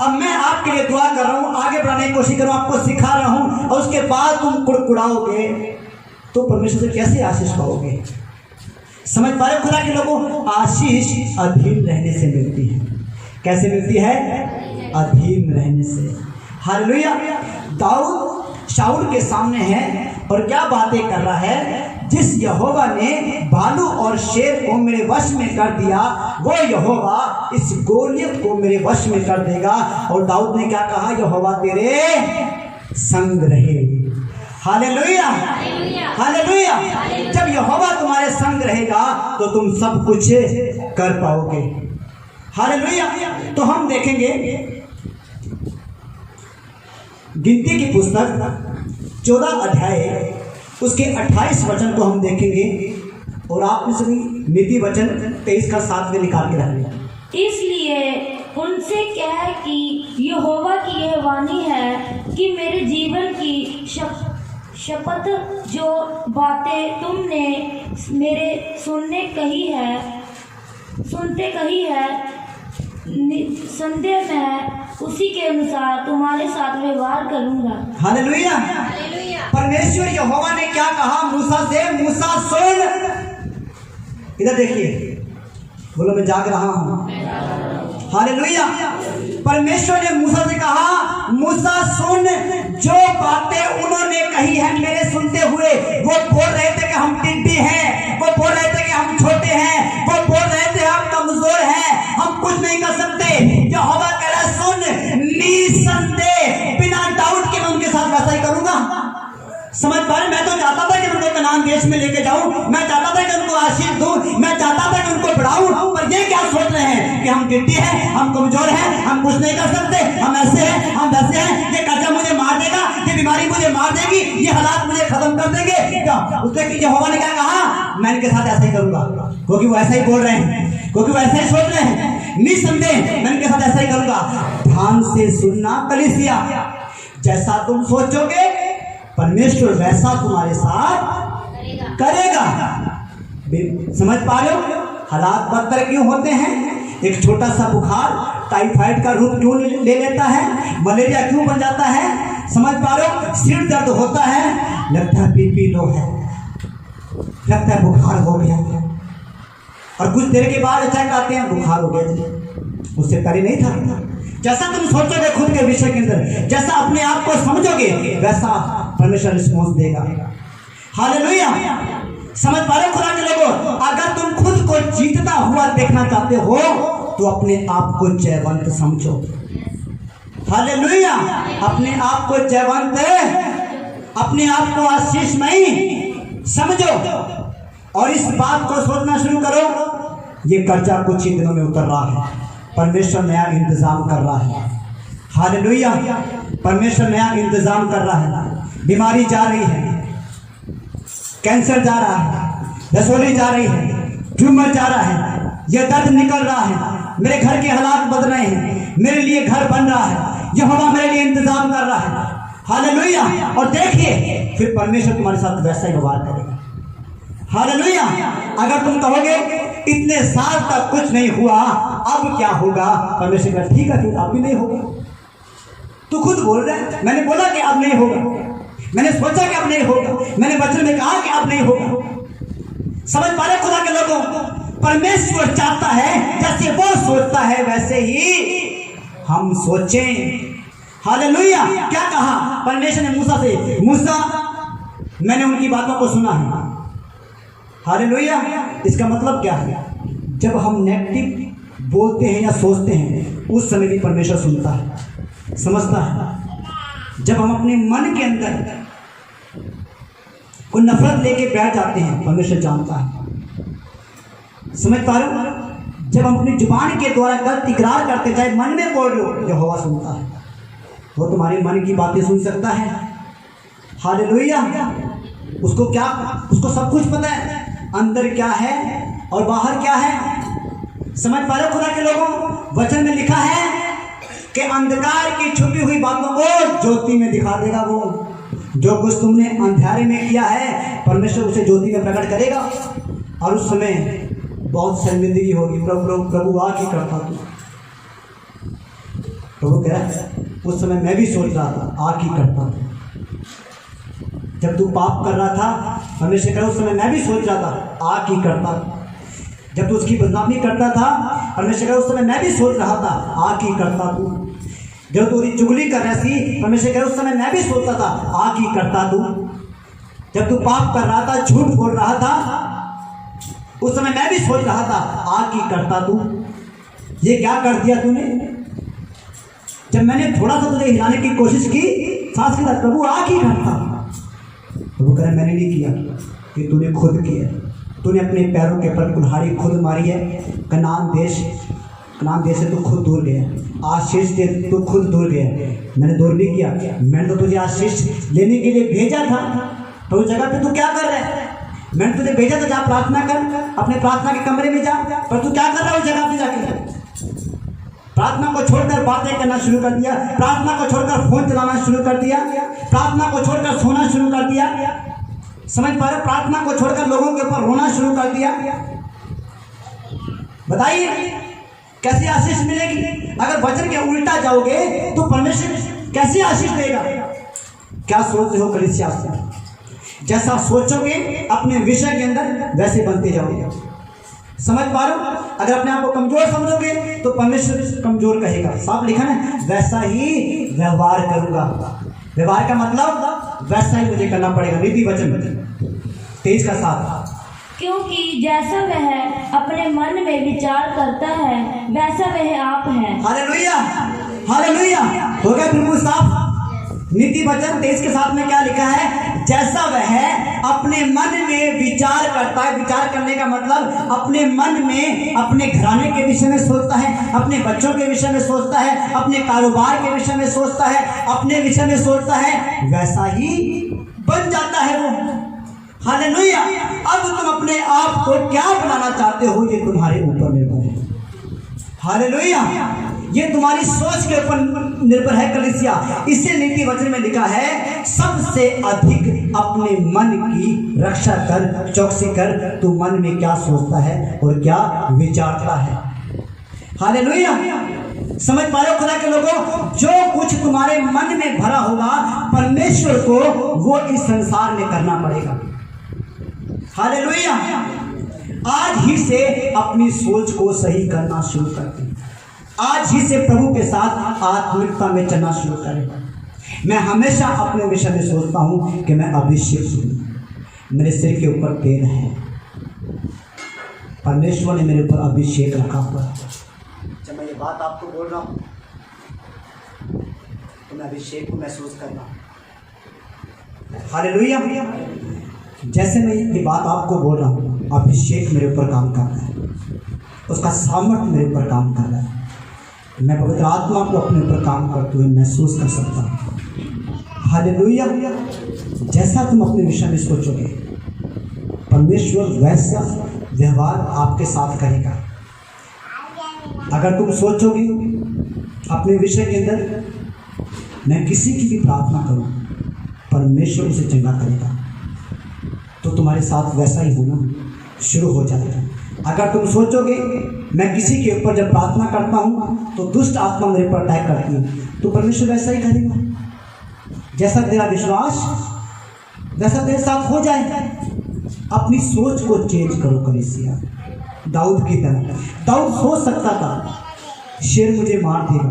अब मैं आपके लिए दुआ कर रहा हूं, आगे बढ़ाने की कोशिश कर रहा हूं, आपको सिखा रहा हूं, और उसके बाद तुम कुड़कुड़ाओगे तो परमेश्वर से कैसे आशीष पाओगे? समझ पा रहे खुदा के लोगों? आशीष अधीन रहने से मिलती है। कैसे मिलती है? अधीन रहने से। हालेलुया। दाऊद शाऊल के सामने है और क्या बातें कर रहा है? जिस यहोवा ने भालू और शेर को मेरे वश में कर दिया, वो यहोवा इस गोलियत को मेरे वश में कर देगा। और दाऊद ने क्या कहा? यहोवा तेरे संग रहे। हालेलुया। हालेलुया। जब यहोवा तुम्हारे संग रहेगा तो तुम सब कुछ कर पाओगे। हालेलुया। तो हम देखेंगे गिनती की पुस्तक 14 अध्याय उसके 28 वचन को हम देखेंगे, और आपने सभी नीति वचन 23 का 7 में निकाल के रख लिया। इसलिए उनसे कह कि यहोवा की यह वाणी है कि मेरे जीवन की शपथ जो बातें तुमने मेरे सुनते कही है, संदेह मैं उसी के अनुसार तुम्हारे साथ व्यवहार करूंगा। हालेलुया। परमेश्वर यहोवा ने क्या कहा मूसा से? मूसा सुन। इधर देखिए, बोलो मैं जाग रहा हूं। हालेलुया। परमेश्वर ने मूसा से कहा, मूसा सुन, जो बातें उन्होंने कही है मेरे सुनते हुए, वो बोल रहे थे कि हम टिड्डी हैं, वो बोल रहे थे कि हम छोटे हैं, वो बोल रहे थे हम कमजोर हैं, हम कुछ नहीं कर सकते। यहोवा कह रहा सुन, निसंदेह बिना डाउट के मैं उनके साथ वैसा ही करूंगा। समझ पा रहे? मैं तो चाहता था कि उनको कनान देश में लेके जाऊं, मैं चाहता था कि उनको आशीष दूं, मैं चाहता था कि उनको बढ़ाऊं, पर ये क्या सोच रहे हैं कि हम गिट्टी हैं, हम कमजोर हैं, हम कुछ नहीं कर सकते, हम ऐसे हैं, हम वैसे हैं, ये कर्जा मुझे मार देगा, ये बीमारी मुझे मार देगी, ये हालात मुझे खत्म कर देंगे। उसने यहोवा ने क्या कहा? मैं इनके साथ ऐसा ही करूंगा, क्योंकि वो ऐसा ही बोल रहे हैं, क्योंकि वो ऐसा ही सोच रहे हैं। निसंदेह मैं इनके साथ ऐसा ही करूंगा। ध्यान से सुनना कलीसिया, जैसा तुम सोचोगे परमेश्वर वैसा तुम्हारे साथ करेगा। समझ पा रहे हो? हालात बदतर क्यों होते हैं? एक छोटा सा बुखार टाइफाइड का रूप क्यों ले लेता है? मलेरिया क्यों बन जाता है? समझ पा रहे हो? सिर दर्द होता है, लगता है बीपी लो है, लगता है बुखार हो गया, और कुछ देर के बाद अचानक आते हैं बुखार हो गया जी, उससे पहले नहीं था। जैसा तुम सोचोगे खुद के विषय के अंदर, जैसा अपने आप को समझोगे, वैसा परमेश्वर रिस्पॉन्स देगा। हालेलुया। समझ पा रहे खुदा के लोगों? अगर तुम खुद को जीतता हुआ देखना चाहते चाहते हो तो अपने आप को जयवंत समझो। हालेलुया। अपने आप को जयवंत, अपने आप को आशीषमयी समझो और इस बात को सोचना शुरू करो, ये कर्जा कुछ ही दिनों में उतर रहा है, परमेश्वर नया इंतजाम कर रहा है। हालेलुया। परमेश्वर नया इंतजाम कर रहा है। बीमारी जा रही है, कैंसर जा रहा है, रसोली जा रही है, ट्यूमर जा रहा है, यह दर्द निकल रहा है, मेरे घर के हालात बदल रहे हैं, मेरे लिए घर बन रहा है, यहोवा मेरे लिए इंतजाम कर रहा है। हालेलुया। और देखिए फिर परमेश्वर तुम्हारे साथ वैसा ही व्यवहार करेगा। हालेलुया। अगर तुम कहोगे इतने साल तक कुछ नहीं हुआ, अब क्या होगा, परमेश्वर का ठीक है फिर अब भी नहीं होगा। तू खुद बोल रहा है, मैंने बोला कि अब नहीं होगा, मैंने सोचा कि अब नहीं होगा, मैंने वचन में कहा कि अब नहीं होगा। समझ पा रहे खुदा के लोगों, परमेश्वर चाहता है जैसे वो सोचता है वैसे ही हम सोचें। हालेलुया। क्या कहा परमेश्वर ने मूसा से, मूसा मैंने उनकी बातों को सुना है। हालेलुया। इसका मतलब क्या है, जब हम नेगेटिव बोलते हैं या सोचते हैं उस समय भी परमेश्वर सुनता है, समझता है। जब हम अपने मन के अंदर कोई नफरत लेके बैठ जाते हैं, परमेश्वर जानता है। समझ पा रहे हो? जब हम अपनी जुबान के द्वारा गलत इकरार करते जाए, मन में बोल रहे हो, यहोवा सुनता है, वो तुम्हारे मन की बातें सुन सकता है। हालेलुया। उसको क्या, उसको सब कुछ पता है, अंदर क्या है और बाहर क्या है। समझ पा रहे खुदा के लोगों, वचन में लिखा है कि अंधकार की छुपी हुई बातों को ज्योति में दिखा देगा। वो जो कुछ तुमने अंधेरे में किया है परमेश्वर उसे ज्योति में प्रकट करेगा। और उस समय बहुत शर्मिंदगी होगी, प्रभु आ की करता तू। प्रभु कह रहा है उस समय मैं भी सोच रहा था आ की करता तू। जब तू पाप कर रहा था परमेश्वर कह रहा उस समय मैं भी सोच रहा था आ की करता। जब तू उसकी बदनामी करता था परमेश्वर कह रहा उस समय मैं भी सोच रहा था आ की करता तू। जब तू चुगली कर रही थी परमेश्वर कह रहा उस समय मैं भी सोचता था आ की करता तू। जब तू पाप कर रहा था, झूठ बोल रहा था, उस समय मैं भी सोच रहा था आ की करता तू। ये क्या कर दिया तूने? जब मैंने थोड़ा सा तुझे हिलाने की कोशिश की, सांस के साथ प्रभु आ की करता। प्रभु कह रहा मैंने नहीं किया, ये तूने खुद किया। तूने अपने पैरों के पर कुल्हाड़ी खुद मारी है। कनान देश से तू खुद दूर गया, आशीष से तू खुद दूर गया। मैंने दूर नहीं किया, मैंने तो तुझे आशीष लेने के लिए भेजा था। तो उस जगह पे तू क्या कर रहा है? मैंने तुझे भेजा था जा प्रार्थना कर, अपने प्रार्थना के कमरे में जा, पर तू क्या कर रहा है उस जगह पे जाके? प्रार्थना को छोड़कर बातें करना शुरू कर दिया, प्रार्थना को छोड़कर फोन चलाना शुरू कर दिया, प्रार्थना को छोड़कर सोना शुरू कर दिया। समझ पा रहे? प्रार्थना को छोड़कर लोगों के ऊपर रोना शुरू कर दिया। बताइए कैसी आशीष मिलेगी? अगर वचन के उल्टा जाओगे तो परमेश्वर कैसी आशीष देगा? क्या सोच रहे हो कलीसिया से? जैसा सोचोगे अपने विषय के अंदर वैसे बनते जाओगे। समझ पा रहे हो? अगर अपने आप को कमजोर समझोगे तो परमेश्वर कमजोर कहेगा। साफ लिखा है वैसा ही व्यवहार करूंगा। व्यवहार का मतलब वैसा ही मुझे करना पड़ेगा। नीति वचन 23 का 7। क्योंकि जैसा वह अपने मन में विचार करता है वैसा वह आप है। Hallelujah, hallelujah. हो गया बिल्कुल साफ। नीति वचन 23 के 7 में क्या लिखा है? जैसा वह अपने मन में विचार करता है। विचार करने का मतलब अपने मन में अपने घराने के विषय में सोचता है, अपने बच्चों के विषय में सोचता है, अपने कारोबार के विषय में सोचता है, अपने विषय में सोचता है, वैसा ही बन जाता है वो। हालेलुया। अब तुम अपने आप को क्या बनाना चाहते हो ये तुम्हारे ऊपर निर्भर है। हालेलुया। ये तुम्हारी सोच के ऊपर निर्भर है कलीसिया। इसे नीति वचन में लिखा है सबसे अधिक अपने मन की रक्षा कर, चौकसी कर। तू मन में क्या सोचता है और क्या विचारता है। हालेलुया। समझ पा रहे हो खुदा के लोगों? जो कुछ तुम्हारे मन में भरा होगा परमेश्वर को वो इस संसार में करना पड़ेगा। हालेलुया। आज ही से अपनी सोच को सही करना शुरू कर दें। आज ही से प्रभु के साथ आत्मिकता में चलना शुरू करें। मैं हमेशा अपने विषय में सोचता हूं कि मैं अभिषिक्त हूं, मेरे सिर के ऊपर तेल है। परमेश्वर ने मेरे ऊपर अभिषेक रखा हुआ है। जब मैं ये बात आपको बोल रहा हूँ तो मैं अभिषेक को महसूस कर रहा हूँ। हालेलुया। जैसे मैं ये बात आपको बोल रहा हूँ, अभिषेक मेरे ऊपर काम कर रहा है, उसका सामर्थ्य मेरे ऊपर काम कर रहा है। मैं पवित्र आत्मा को अपने ऊपर काम करते हुए महसूस कर सकता हूँ। हालेलुया। जैसा तुम अपने विषय में सोचोगे, परमेश्वर वैसा व्यवहार आपके साथ करेगा। अगर तुम सोचोगे अपने विषय के अंदर, मैं किसी की भी प्रार्थना करूं, परमेश्वर उसे चंगा करेगा, तो तुम्हारे साथ वैसा ही होना शुरू हो जाएगा। अगर तुम सोचोगे मैं किसी के ऊपर जब प्रार्थना करता हूं तो दुष्ट आत्मा मेरे पर अटैक करती है, तो परमेश्वर वैसा ही करेगा। जैसा तेरा विश्वास वैसा तेरे साथ हो जाएगा। अपनी सोच को चेंज करो कलीसिया। दाऊद की तरह दाऊद सोच सकता था शेर मुझे मार देगा,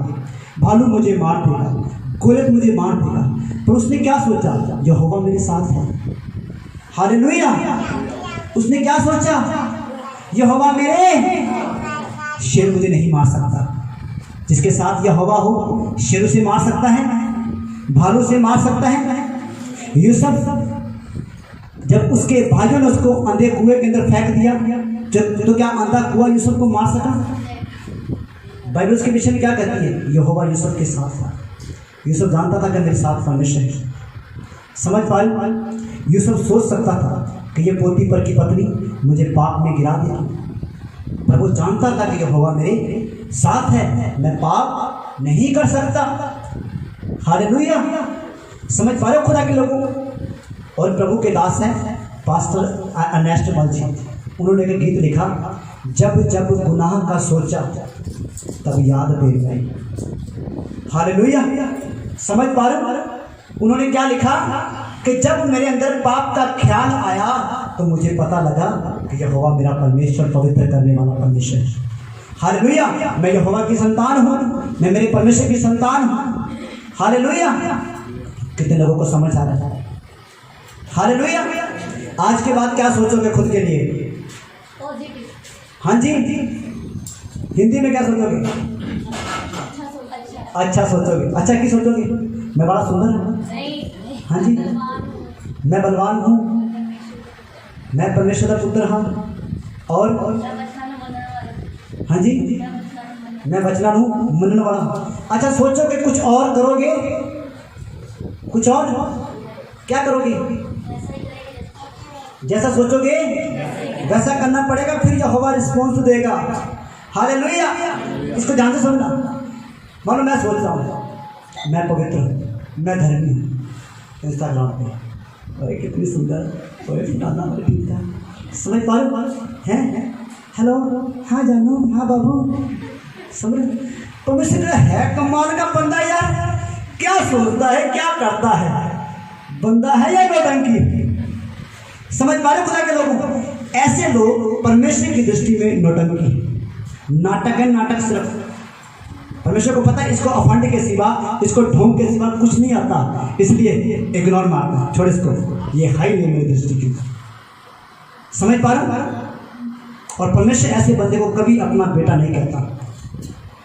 भालू मुझे मार देगा, गोलियत मुझे मार देगा, पर उसने क्या सोचा? यहोवा मेरे साथ है। हालेलुया। उसने क्या सोचा? यहोवा मेरे, शेर मुझे नहीं मार सकता। जिसके साथ यहोवा हो, शेर उसे मार सकता है, भालू से मार सकता है। यूसुफ जब उसके भाइयों ने उसको अंधे कुएं के अंदर फेंक दिया, तो क्या अंधा कुआं यूसुफ को मार सका? बाइबल उसके विषय में क्या कहती है? यहोवा यूसुफ के साथ था। यूसुफ जानता था कि मेरे साथ परमेश्वर है। समझ पाए? यूसुफ सोच सकता था कि ये पोतीपर की पत्नी मुझे पाप में गिरा दिया, पर वो जानता था कि यहोवा मेरे साथ है, मैं पाप नहीं कर सकता। हालेलुया। समझ पा रहे हो खुदा के लोगों? और प्रभु के दास हैं पास्टर अर्नेस्ट मलजी, उन्होंने एक गीत लिखा, जब जब गुनाह का सोचा तब याद तेरी आई। हालेलुया। समझ पा रहे हो? उन्होंने क्या लिखा कि जब मेरे अंदर पाप का ख्याल आया तो मुझे पता लगा कि यहोवा मेरा परमेश्वर, पवित्र करने वाला परमेश्वर है। हालेलुया। मैं यहोवा की संतान हूँ, मैं मेरे परमेश्वर की संतान हूँ। हालेलुया। कितने लोगों को समझ आ रहा है? हालेलुया। आज के बाद क्या सोचोगे खुद के लिए? पॉजिटिव। हाँ जी, हिंदी में क्या सोचोगे? अच्छा सोचोगे। अच्छा की सोचोगे? मैं बड़ा सुंदर हूँ। हाँ जी, मैं बलवान हूँ, मैं परमेश्वर का पुत्र हूँ, और हाँ जी, मैं वचन हूँ, मनने वाला हूँ। अच्छा सोचोगे कुछ और करोगे? कुछ और क्या करोगे? जैसा सोचोगे वैसा करना पड़ेगा, फिर यहोवा रिस्पॉन्स देगा। हालेलुया। इसको ध्यान से समझना। मानो मैं सोच रहा हूँ मैं पवित्र हूँ, मैं धर्मी हूँ, इंस्टाग्राम पे अरे कितनी सुंदर और फलाना और ढीला, समझ पा रहे हैं? हेलो, हाँ जानू, हाँ बाबू, समझ? परमेश्वर है कमाल का बंदा यार, क्या सोचता है, क्या करता है, बंदा है या नौटंकी? समझ पा रहे खुदा के लोगों? ऐसे लोग परमेश्वर की दृष्टि में नौटंकी, नाटक है, नाटक सिर्फ। परमेश्वर को पता है इसको अफंड के सिवा, इसको ढोंग के सिवा कुछ नहीं आता, इसलिए इग्नोर मारता, छोड़ इसको, ये हाई नहीं मेरी दृष्टि की। समझ पा रहे? और परमेश्वर ऐसे बंदे को कभी अपना बेटा नहीं कहता,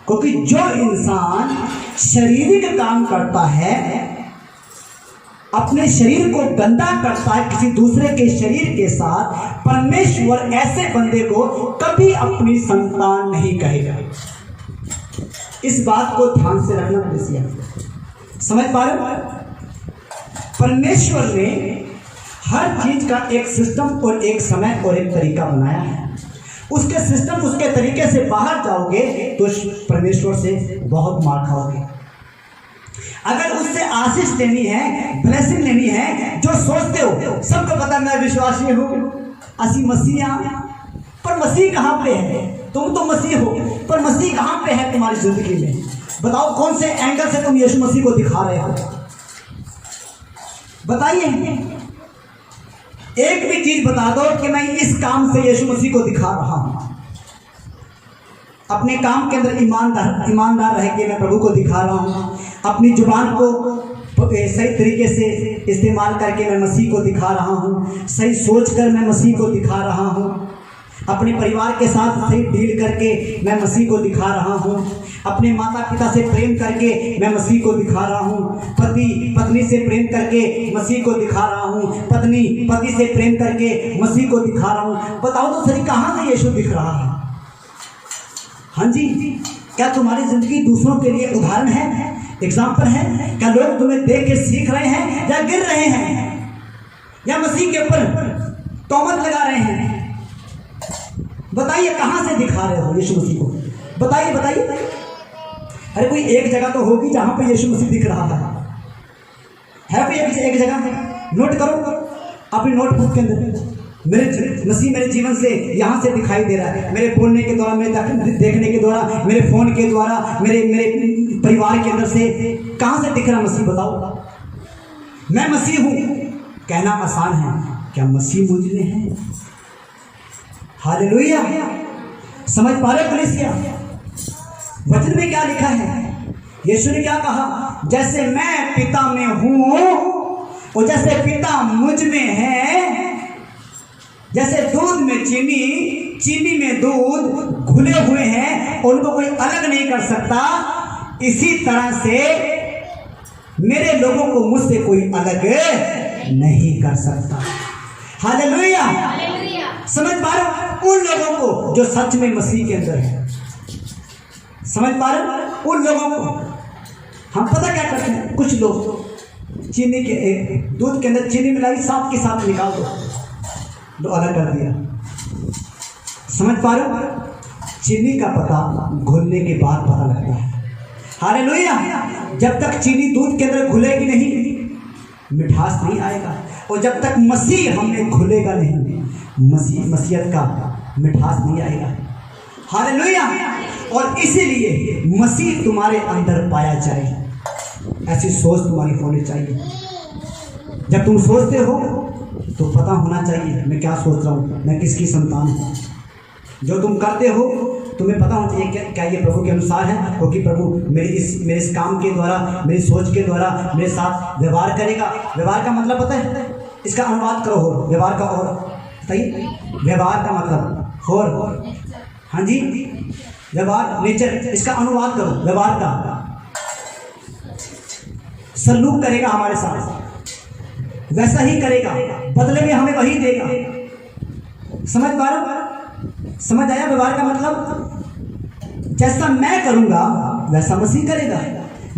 क्योंकि जो इंसान शारीरिक काम करता है, अपने शरीर को गंदा करता है किसी दूसरे के शरीर के साथ, परमेश्वर ऐसे बंदे को कभी अपनी संतान नहीं कहेगा। इस बात को ध्यान से रखना कलीसिया। समझ पा रहे हो? परमेश्वर ने हर चीज का एक सिस्टम और एक समय और एक तरीका बनाया है। उसके सिस्टम, उसके तरीके से बाहर जाओगे तो परमेश्वर से बहुत मार खाओगे। अगर उससे आशीष लेनी है, ब्लेसिंग लेनी है, जो सोचते हो, सबको पता मैं विश्वासी हूँ, असी मसीह, पर मसीह कहाँ पे है? तुम तो मसीह हो, पर मसीह कहाँ पे है तुम्हारी जिंदगी में? बताओ कौन से एंगल से तुम यीशु मसीह को दिखा रहे हो? बताइए, एक भी चीज बता दो कि मैं इस काम से यीशु मसीह को दिखा रहा हूं। अपने काम के अंदर ईमानदार रह के मैं प्रभु को दिखा रहा हूँ। अपनी जुबान को सही तरीके से इस्तेमाल करके मैं मसीह को दिखा रहा हूँ। सही सोच कर मैं मसीह को दिखा रहा हूँ। अपने परिवार के साथ सही डील करके मैं मसीह को दिखा रहा हूँ। अपने माता पिता से प्रेम करके मैं मसीह को दिखा रहा हूँ। पति पत्नी से प्रेम करके मसीह को दिखा रहा हूँ। पत्नी पति से प्रेम करके मसीह को दिखा रहा हूँ। बताओ तो सही, कहाँ से यीशु दिख रहा है? हाँ जी, क्या तुम्हारी जिंदगी दूसरों के लिए उदाहरण है, एग्जाम्पल है? क्या लोग तुम्हें देख के सीख रहे हैं या गिर रहे हैं, या मसीह के ऊपर तोहमत लगा रहे हैं? बताइए, कहां से दिखा रहे हो यीशु मसीह को? बताइए बताइए। अरे कोई एक जगह तो होगी जहां पे यीशु मसीह दिख रहा है कोई एक जगह? नोट करो अपनी नोटबुक के अंदर, मेरे मसीह मेरे जीवन से यहाँ से दिखाई दे रहा है। मेरे बोलने के द्वारा, मेरे देखने के द्वारा, मेरे फोन के द्वारा, मेरे परिवार के अंदर से कहाँ से दिख रहा मसीह? बताओ। मैं मसीह हूँ कहना आसान है, क्या मसीह मुझ में है? हालेलुया। समझ पा रहे कलीसिया? वचन में क्या लिखा है? यीशु ने क्या कहा? जैसे मैं पिता में हूँ और जैसे पिता मुझ में है, जैसे दूध में चीनी, चीनी में दूध घुले हुए हैं, उनको कोई अलग नहीं कर सकता, इसी तरह से मेरे लोगों को मुझसे कोई अलग नहीं कर सकता। हालेलुया। समझ पा रहे हो? उन लोगों को जो सच में मसीह के अंदर है। समझ पा रहे हो? उन लोगों को हम पता क्या करते हैं, कुछ लोग चीनी के दूध के अंदर चीनी मिलाई, साथ के साथ निकाल दो, तो अलग कर दिया। समझ पा रहे हो? चीनी का पता घुलने के बाद पता लगता है। हालेलुया। जब तक चीनी दूध के अंदर घुलेगी नहीं, मिठास नहीं आएगा। और जब तक मसीह हमने घुलेगा नहीं, मसीहत का मिठास नहीं आएगा। हालेलुया। और इसीलिए मसीह तुम्हारे अंदर पाया जाए, ऐसी सोच तुम्हारी होनी चाहिए। जब तुम सोचते हो तो पता होना चाहिए मैं क्या सोच रहा हूँ, मैं किसकी संतान हूँ। जो तुम करते हो तुम्हें पता होना चाहिए क्या ये प्रभु के अनुसार है, क्योंकि प्रभु मेरे इस काम के द्वारा, मेरी सोच के द्वारा मेरे साथ व्यवहार करेगा। व्यवहार का मतलब पता है? इसका अनुवाद करो हो, व्यवहार का और बताइए। व्यवहार का मतलब और, हाँ जी, व्यवहार नेचर, इसका अनुवाद करो। व्यवहार का सलूक करेगा हमारे साथ, वैसा ही करेगा, बदले में हमें वही देगा। समझ पा रहे हो? समझ आया व्यवहार का मतलब? जैसा मैं करूंगा वैसा मसीह करेगा,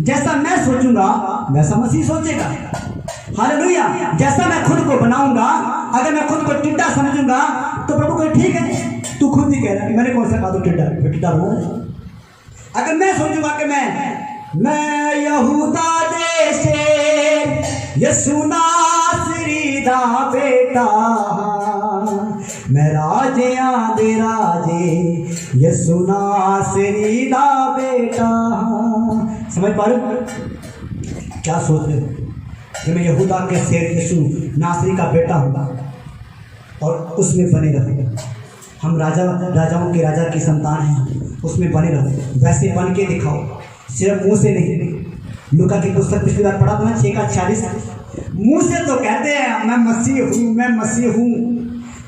जैसा मैं सोचूंगा वैसा मसीह सोचेगा। हालेलुया। जैसा मैं खुद को बनाऊंगा, अगर मैं खुद को टिड्डा समझूंगा तो प्रभु को ठीक है, तू खुद ही कह रहा है, मैंने कौन सा कहा? तो टिड्डा हूं। अगर मैं सोचूंगा कि मैं यहूदा देश यीशु नासरी दा बेटा, मैं राजे आदे राजे यीशु नासरी दा बेटा। समझ पा रहे हो? क्या सोच रहे हो कि मैं यहूदा के शेर यीशु नासरी का बेटा हूँ और उसमें बने रहो। हम राजाओं के राजा की संतान हैं, उसमें बने रहो, वैसे बन के दिखाओ, सिर्फ मुंह से नहीं। लूका की पुस्तक पिछली बार पढ़ा था ना 6:46, मुंह से तो कहते हैं मैं मसीह हूँ, मैं मसीह हूँ,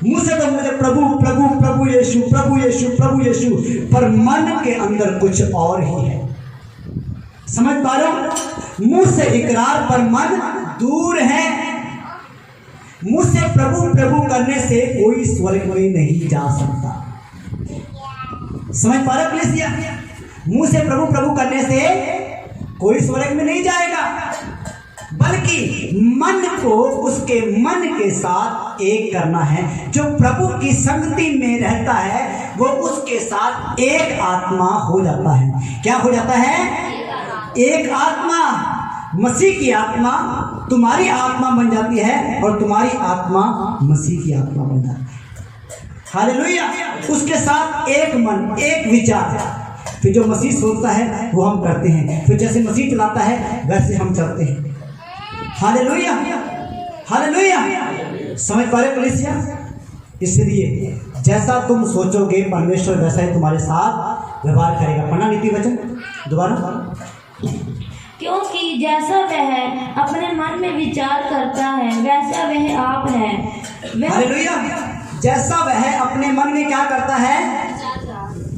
मुंह से तो मुझे प्रभु प्रभु प्रभु यीशु प्रभु यीशु प्रभु यीशु, पर मन के अंदर कुछ और ही है। समझ पा रहे हो? मुंह से इकरार पर मन दूर है। मुंह से प्रभु प्रभु करने से कोई स्वर्ग में नहीं जा सकता। समझ पा रहे हो कलीसिया? मुंह से प्रभु प्रभु करने से कोई स्वर्ग में नहीं जाएगा, बल्कि मन को उसके मन के साथ एक करना है। जो प्रभु की संगति में रहता है वो उसके साथ एक आत्मा हो जाता है। क्या हो जाता है? एक आत्मा। मसीह की आत्मा तुम्हारी आत्मा बन जाती है और तुम्हारी आत्मा मसीह की आत्मा बन जाती है। हालेलुया। उसके साथ एक मन, एक विचार। फिर जो मसीह सोचता है वो हम करते हैं, फिर जैसे मसीह चलाता है वैसे हम चलते हैं। Hallelujah, hallelujah. समझ पा रहे कलीसिया? इसलिए जैसा तुम सोचोगे परमेश्वर वैसा ही तुम्हारे साथ व्यवहार करेगा। पढ़ना नीति वचन दोबारा। क्योंकि जैसा वह अपने मन में विचार करता है वैसा वह आप है। हालेलुया। जैसा वह अपने मन में क्या करता है,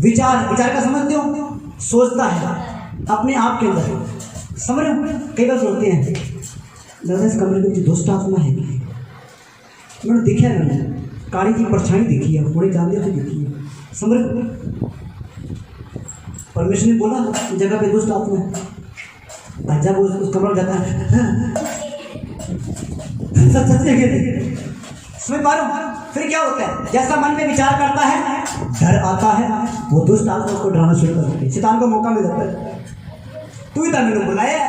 विचार का समझते हो, सोचता है अपने आप के अंदर, समझ रहे हो। कई बार सोचते हैं दादा इस कमरे में दुष्ट आत्मा है, मैंने देखा है, मैंने काली की परछाई देखी है, थोड़ी जानते से देखी है, समझ रहे। परमेश्वर ने बोला उस जगह पे दुष्ट आत्मा है, जब उस कमरे में जाता है समझ पा रहे हो। फिर क्या होता है, जैसा मन में विचार करता है डर आता है, वो दुष्ट आत्मा उसको डराना शुरू कर देती है, शैतान को मौका मिल जाता है। तू ही तो मैंने बुलाया,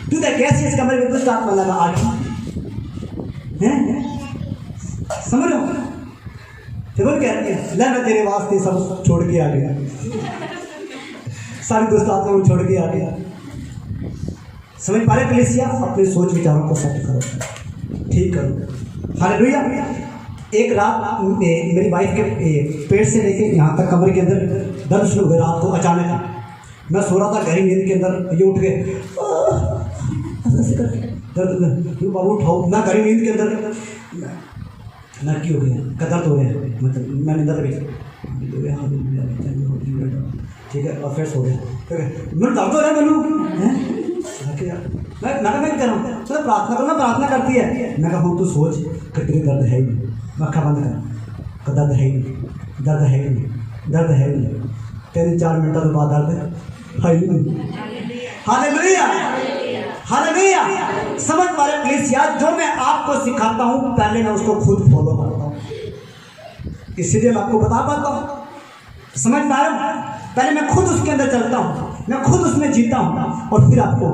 तू तो कैसे इस कमरे में दुष्ट आत्मा लगा आ गई, समझ लो। फिर बोल कहते हैं ले मैं तेरे वास्ते सब छोड़ के आ गया, सारी दुष्ट आत्मा को छोड़ के आ गया। समझ पा रहे कलीसिया, अपने सोच विचारों को सेट करो, ठीक करो। हालेलुया। एक रात मेरी वाइफ के पेट से लेके यहाँ तक कमरे के अंदर दर्द शुरू हुए रात को अचानक। मैं सो रहा था गहरी नींद के अंदर, ये उठ गए दर्द, बाबू उठाओ। मैं गहरी नींद के अंदर नरकी हो गया, दर्द हो गया, मतलब मैं निंदा गई, ठीक है। और फिर सो गया, ठीक है। मैं दर्द हो रहा है मैं कर रहा हूँ, तो प्रार्थना करना, प्रार्थना करती है। मैं कहूँ तू सोच कि दर्द है ही नहीं, मैं अखा बंद कर, दर्द है ही नहीं, दर्द है ही नहीं, दर्द है ही नहीं। 3-4 मिनटों के बाद दर्द है ही नहीं। Hallelujah, hallelujah. समझ पा रहे कलीसिया, जो मैं आपको सिखाता हूँ पहले मैं उसको खुद फॉलो करता हूँ, इसलिए मैं आपको बता पाता हूँ। समझ पा रहे हो, पहले मैं खुद उसके अंदर चलता हूँ, मैं खुद उसमें जीता हूँ और फिर आपको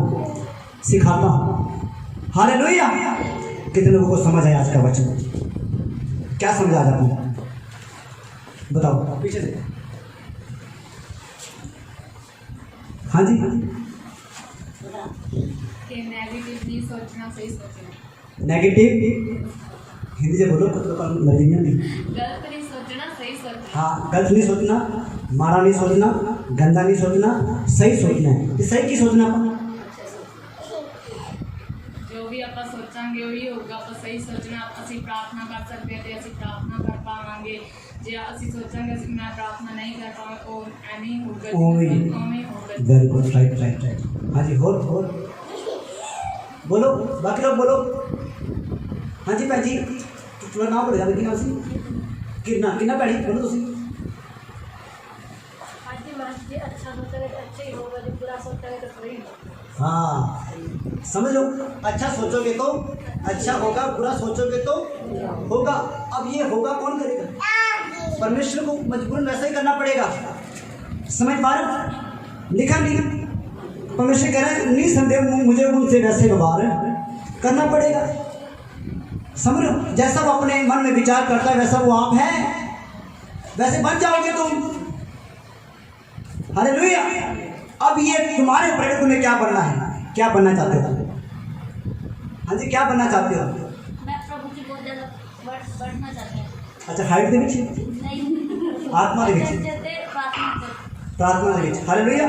सिखाता हूँ। हालेलुया। कितने लोगों को समझ आया आज का वचन, क्या समझ आया आपको, बताओ पीछे से। हाँ जी, नेगेटिव नहीं सोचना, सही सोचना। नेगेटिव हिंदी से बोलो, नहीं, गलत नहीं सोचना, सही सोचना। हाँ, गलत नहीं सोचना, माड़ा नहीं सोचना, गंदा नहीं सोचना, सही सोचना है। कि सही की सोचना जो भी आप सोचांगे वही होगा। आप सही सोचना, असि प्रार्थना कर सकते हैं, असि प्रार्थना कर पावांगे। जे असि सोचांगे मैं प्रार्थना नहीं कर पाऊंगा, वो नहीं होगा। Very good, right right right. हाँ जी, और बोलो, बाकी लोग बोलो। हाँ जी भैन जी, थोड़ा नाम बोलो जाने की नाम से, कितना भैन जी बोलो तुम। अच्छा सोचोगे तो अच्छा ही होगा, जो बुरा सोचोगे तो बुरा ही होगा। हाँ, समझ लो, अच्छा सोचोगे तो अच्छा होगा, बुरा सोचोगे तो होगा। अब ये होगा कौन करेगा, परमेश्वर को मजबूरन वैसा ही करना पड़ेगा। समझ पा रहे, लिखा नहीं, परमेश्वर कह रहा है निसंदेह मुझे उनसे वैसे व्यवहार करना पड़ेगा। समझ लो, जैसा वो अपने मन में विचार करता है वैसा वो आप है, वैसे बन जाओगे तुम। हालेलुया। अब ये तुम्हारे ऊपर है, तुम्हें क्या बनना है, क्या बनना चाहते हो। हाँ जी, क्या बनना चाहते हो। मैं प्रभु की बहुत ज़्यादा बढ़ना चाहती हूँ। अच्छा, हाइट दे विच, नहीं, आत्मा दे विच, प्रार्थना दे विच। हालेलुया,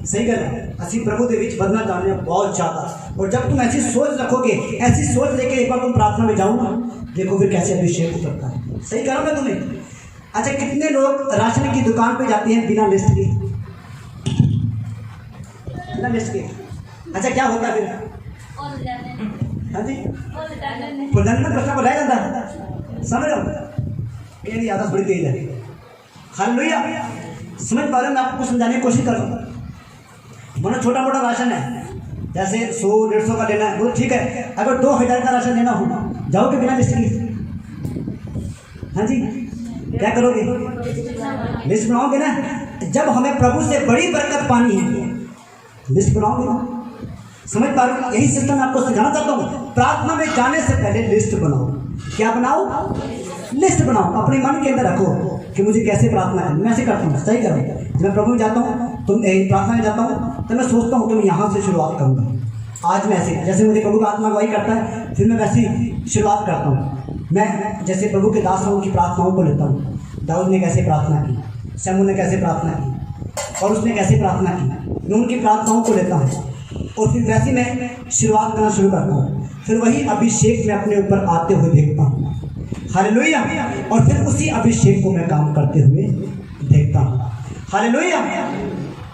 सही गल है। असी प्रभु दे विच बढ़ना चाहते हैं बहुत ज़्यादा। और जब तुम ऐसी सोच रखोगे, ऐसी सोच लेके एक बार तुम प्रार्थना में जाओ ना, देखो फिर कैसे अभिषेक उतरता है। सही करो मैं तुम्हें। अच्छा, कितने लोग राशन की दुकान पे जाते हैं बिना लिस्ट के, बिना लिस्ट के। अच्छा, क्या होता है फिर। हाँ जी, प्रधान में प्रश्न बुलाया जाता है, समझ लो, मेरी आदत बड़ी तेज है। हालेलुया। समझ पा रहे हो, मैं आपको समझाने की कोशिश कर रहा हूँ। मतलब छोटा मोटा राशन है, जैसे 100-150 का लेना है, वो ठीक है। अगर 2000 का राशन लेना हो, जाओगे बिना लिस्ट की। हाँ जी, क्या करोगे, लिस्ट बनाओगे ना। जब हमें प्रभु से बड़ी बरकत पानी है, लिस्ट बनाओगे ना। समझ पा रहे हो, यही सिस्टम आपको सिखाना चाहता हूँ। प्रार्थना में जाने से पहले लिस्ट बनाओ। क्या बनाओ, लिस्ट बनाओ, अपने मन के अंदर रखो कि मुझे कैसे प्रार्थना है। मैं ऐसे करता हूँ, सही करूँ। जब मैं प्रभु में जाता हूँ, तुम प्रार्थना में जाता हूँ, तो मैं सोचता हूँ कि मैं यहाँ से शुरुआत करूँगा। आज मैं ऐसे, जैसे मुझे प्रभु का आत्मा गवाही करता है, फिर मैं वैसी शुरुआत करता हूँ। मैं जैसे प्रभु के दासों की प्रार्थनाओं को लेता हूँ। दाऊद ने कैसे प्रार्थना की, शमूएल ने कैसे प्रार्थना की, और उसने कैसे प्रार्थना की, मैं उनकी प्रार्थनाओं को लेता हूँ और फिर वैसे मैं शुरुआत करना शुरू करता हूँ। फिर वही अभिषेक मैं अपने ऊपर आते हुए देखता हूँ। हालेलुया। और फिर उसी अभिषेक को मैं काम करते हुए देखता हूँ। हालेलुया।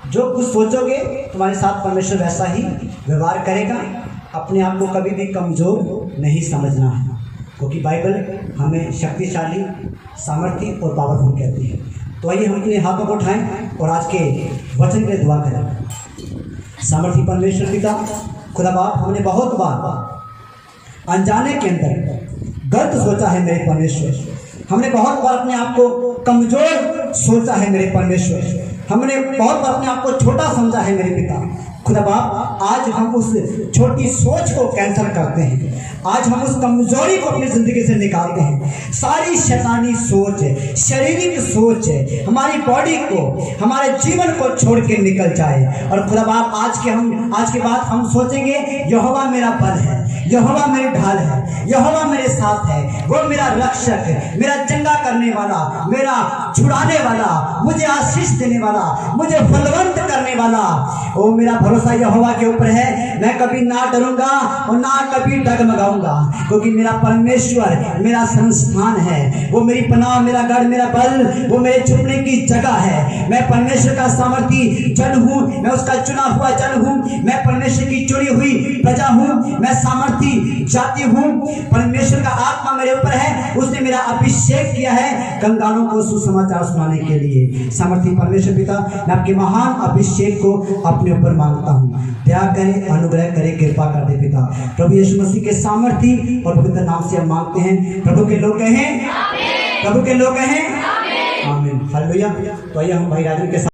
जो कुछ सोचोगे तुम्हारे साथ परमेश्वर वैसा ही व्यवहार करेगा। अपने आप को कभी भी कमजोर नहीं समझना है, क्योंकि बाइबल हमें शक्तिशाली, सामर्थ्य और पावरफुल कहती है। तो आइए हम अपने हाथों को उठाएं और आज के वचन के लिए दुआ करें। सामर्थ्य परमेश्वर पिता खुदा बाप, हमने बहुत बार अनजाने के अंदर गलत सोचा है मेरे परमेश्वर। हमने बहुत बार अपने आप को कमजोर सोचा है मेरे परमेश्वर। हमने बहुत बार अपने आप को छोटा समझा है मेरे पिता। खुदा बाप, आज हम उस छोटी सोच को कैंसिल करते हैं। आज हम उस कमजोरी को अपनी जिंदगी से निकालते हैं। सारी शैतानी सोच, शारीरिक सोच हमारी बॉडी को, हमारे जीवन को छोड़ के निकल जाए। और खुदा बाप, आज के बाद हम सोचेंगे यहोवा मेरा बल है, यहोवा मेरी ढाल है, यहोवा मेरे साथ है, वो मेरा रक्षक, मेरा चंगा करने वाला, मेरा छुड़ाने वाला, मुझे आशीष देने वाला, मुझे फलवंत करने वाला। ओ मेरा भरोसा यहोवा के ऊपर है। मैं कभी ना डरूंगा और ना कभी डगमगाऊंगा, क्योंकि मेरा परमेश्वर मेरा संस्थान है। वो मेरी पनाह, मेरा गढ़, मेरा बल, वो मेरे छुपने की जगह है। मैं परमेश्वर का सामर्थी जन हूँ, मैं उसका चुना हुआ जन हूँ, मैं परमेश्वर की चुनी हुई प्रजा हूँ, मैं सामर्थी जाति हूँ। परमेश्वर का आत्मा मेरे ऊपर है, उसने मेरा अभिषेक किया है कंगालों को सुसमाचार सुनाने के लिए। सामर्थी परमेश्वर पिता, मैं आपके महान अभिषेक को अपने ऊपर मांगता हूँ। दया करे, अनुग्रह करे, कृपा कर दे पिता। प्रभु यीशु मसीह के सामर्थी और पवित्र नाम से हम मांगते हैं। प्रभु के लोग कहें, प्रभु के लोग कहें आमीन। हालेलुया। तो आइए हम भाई राजन के साथ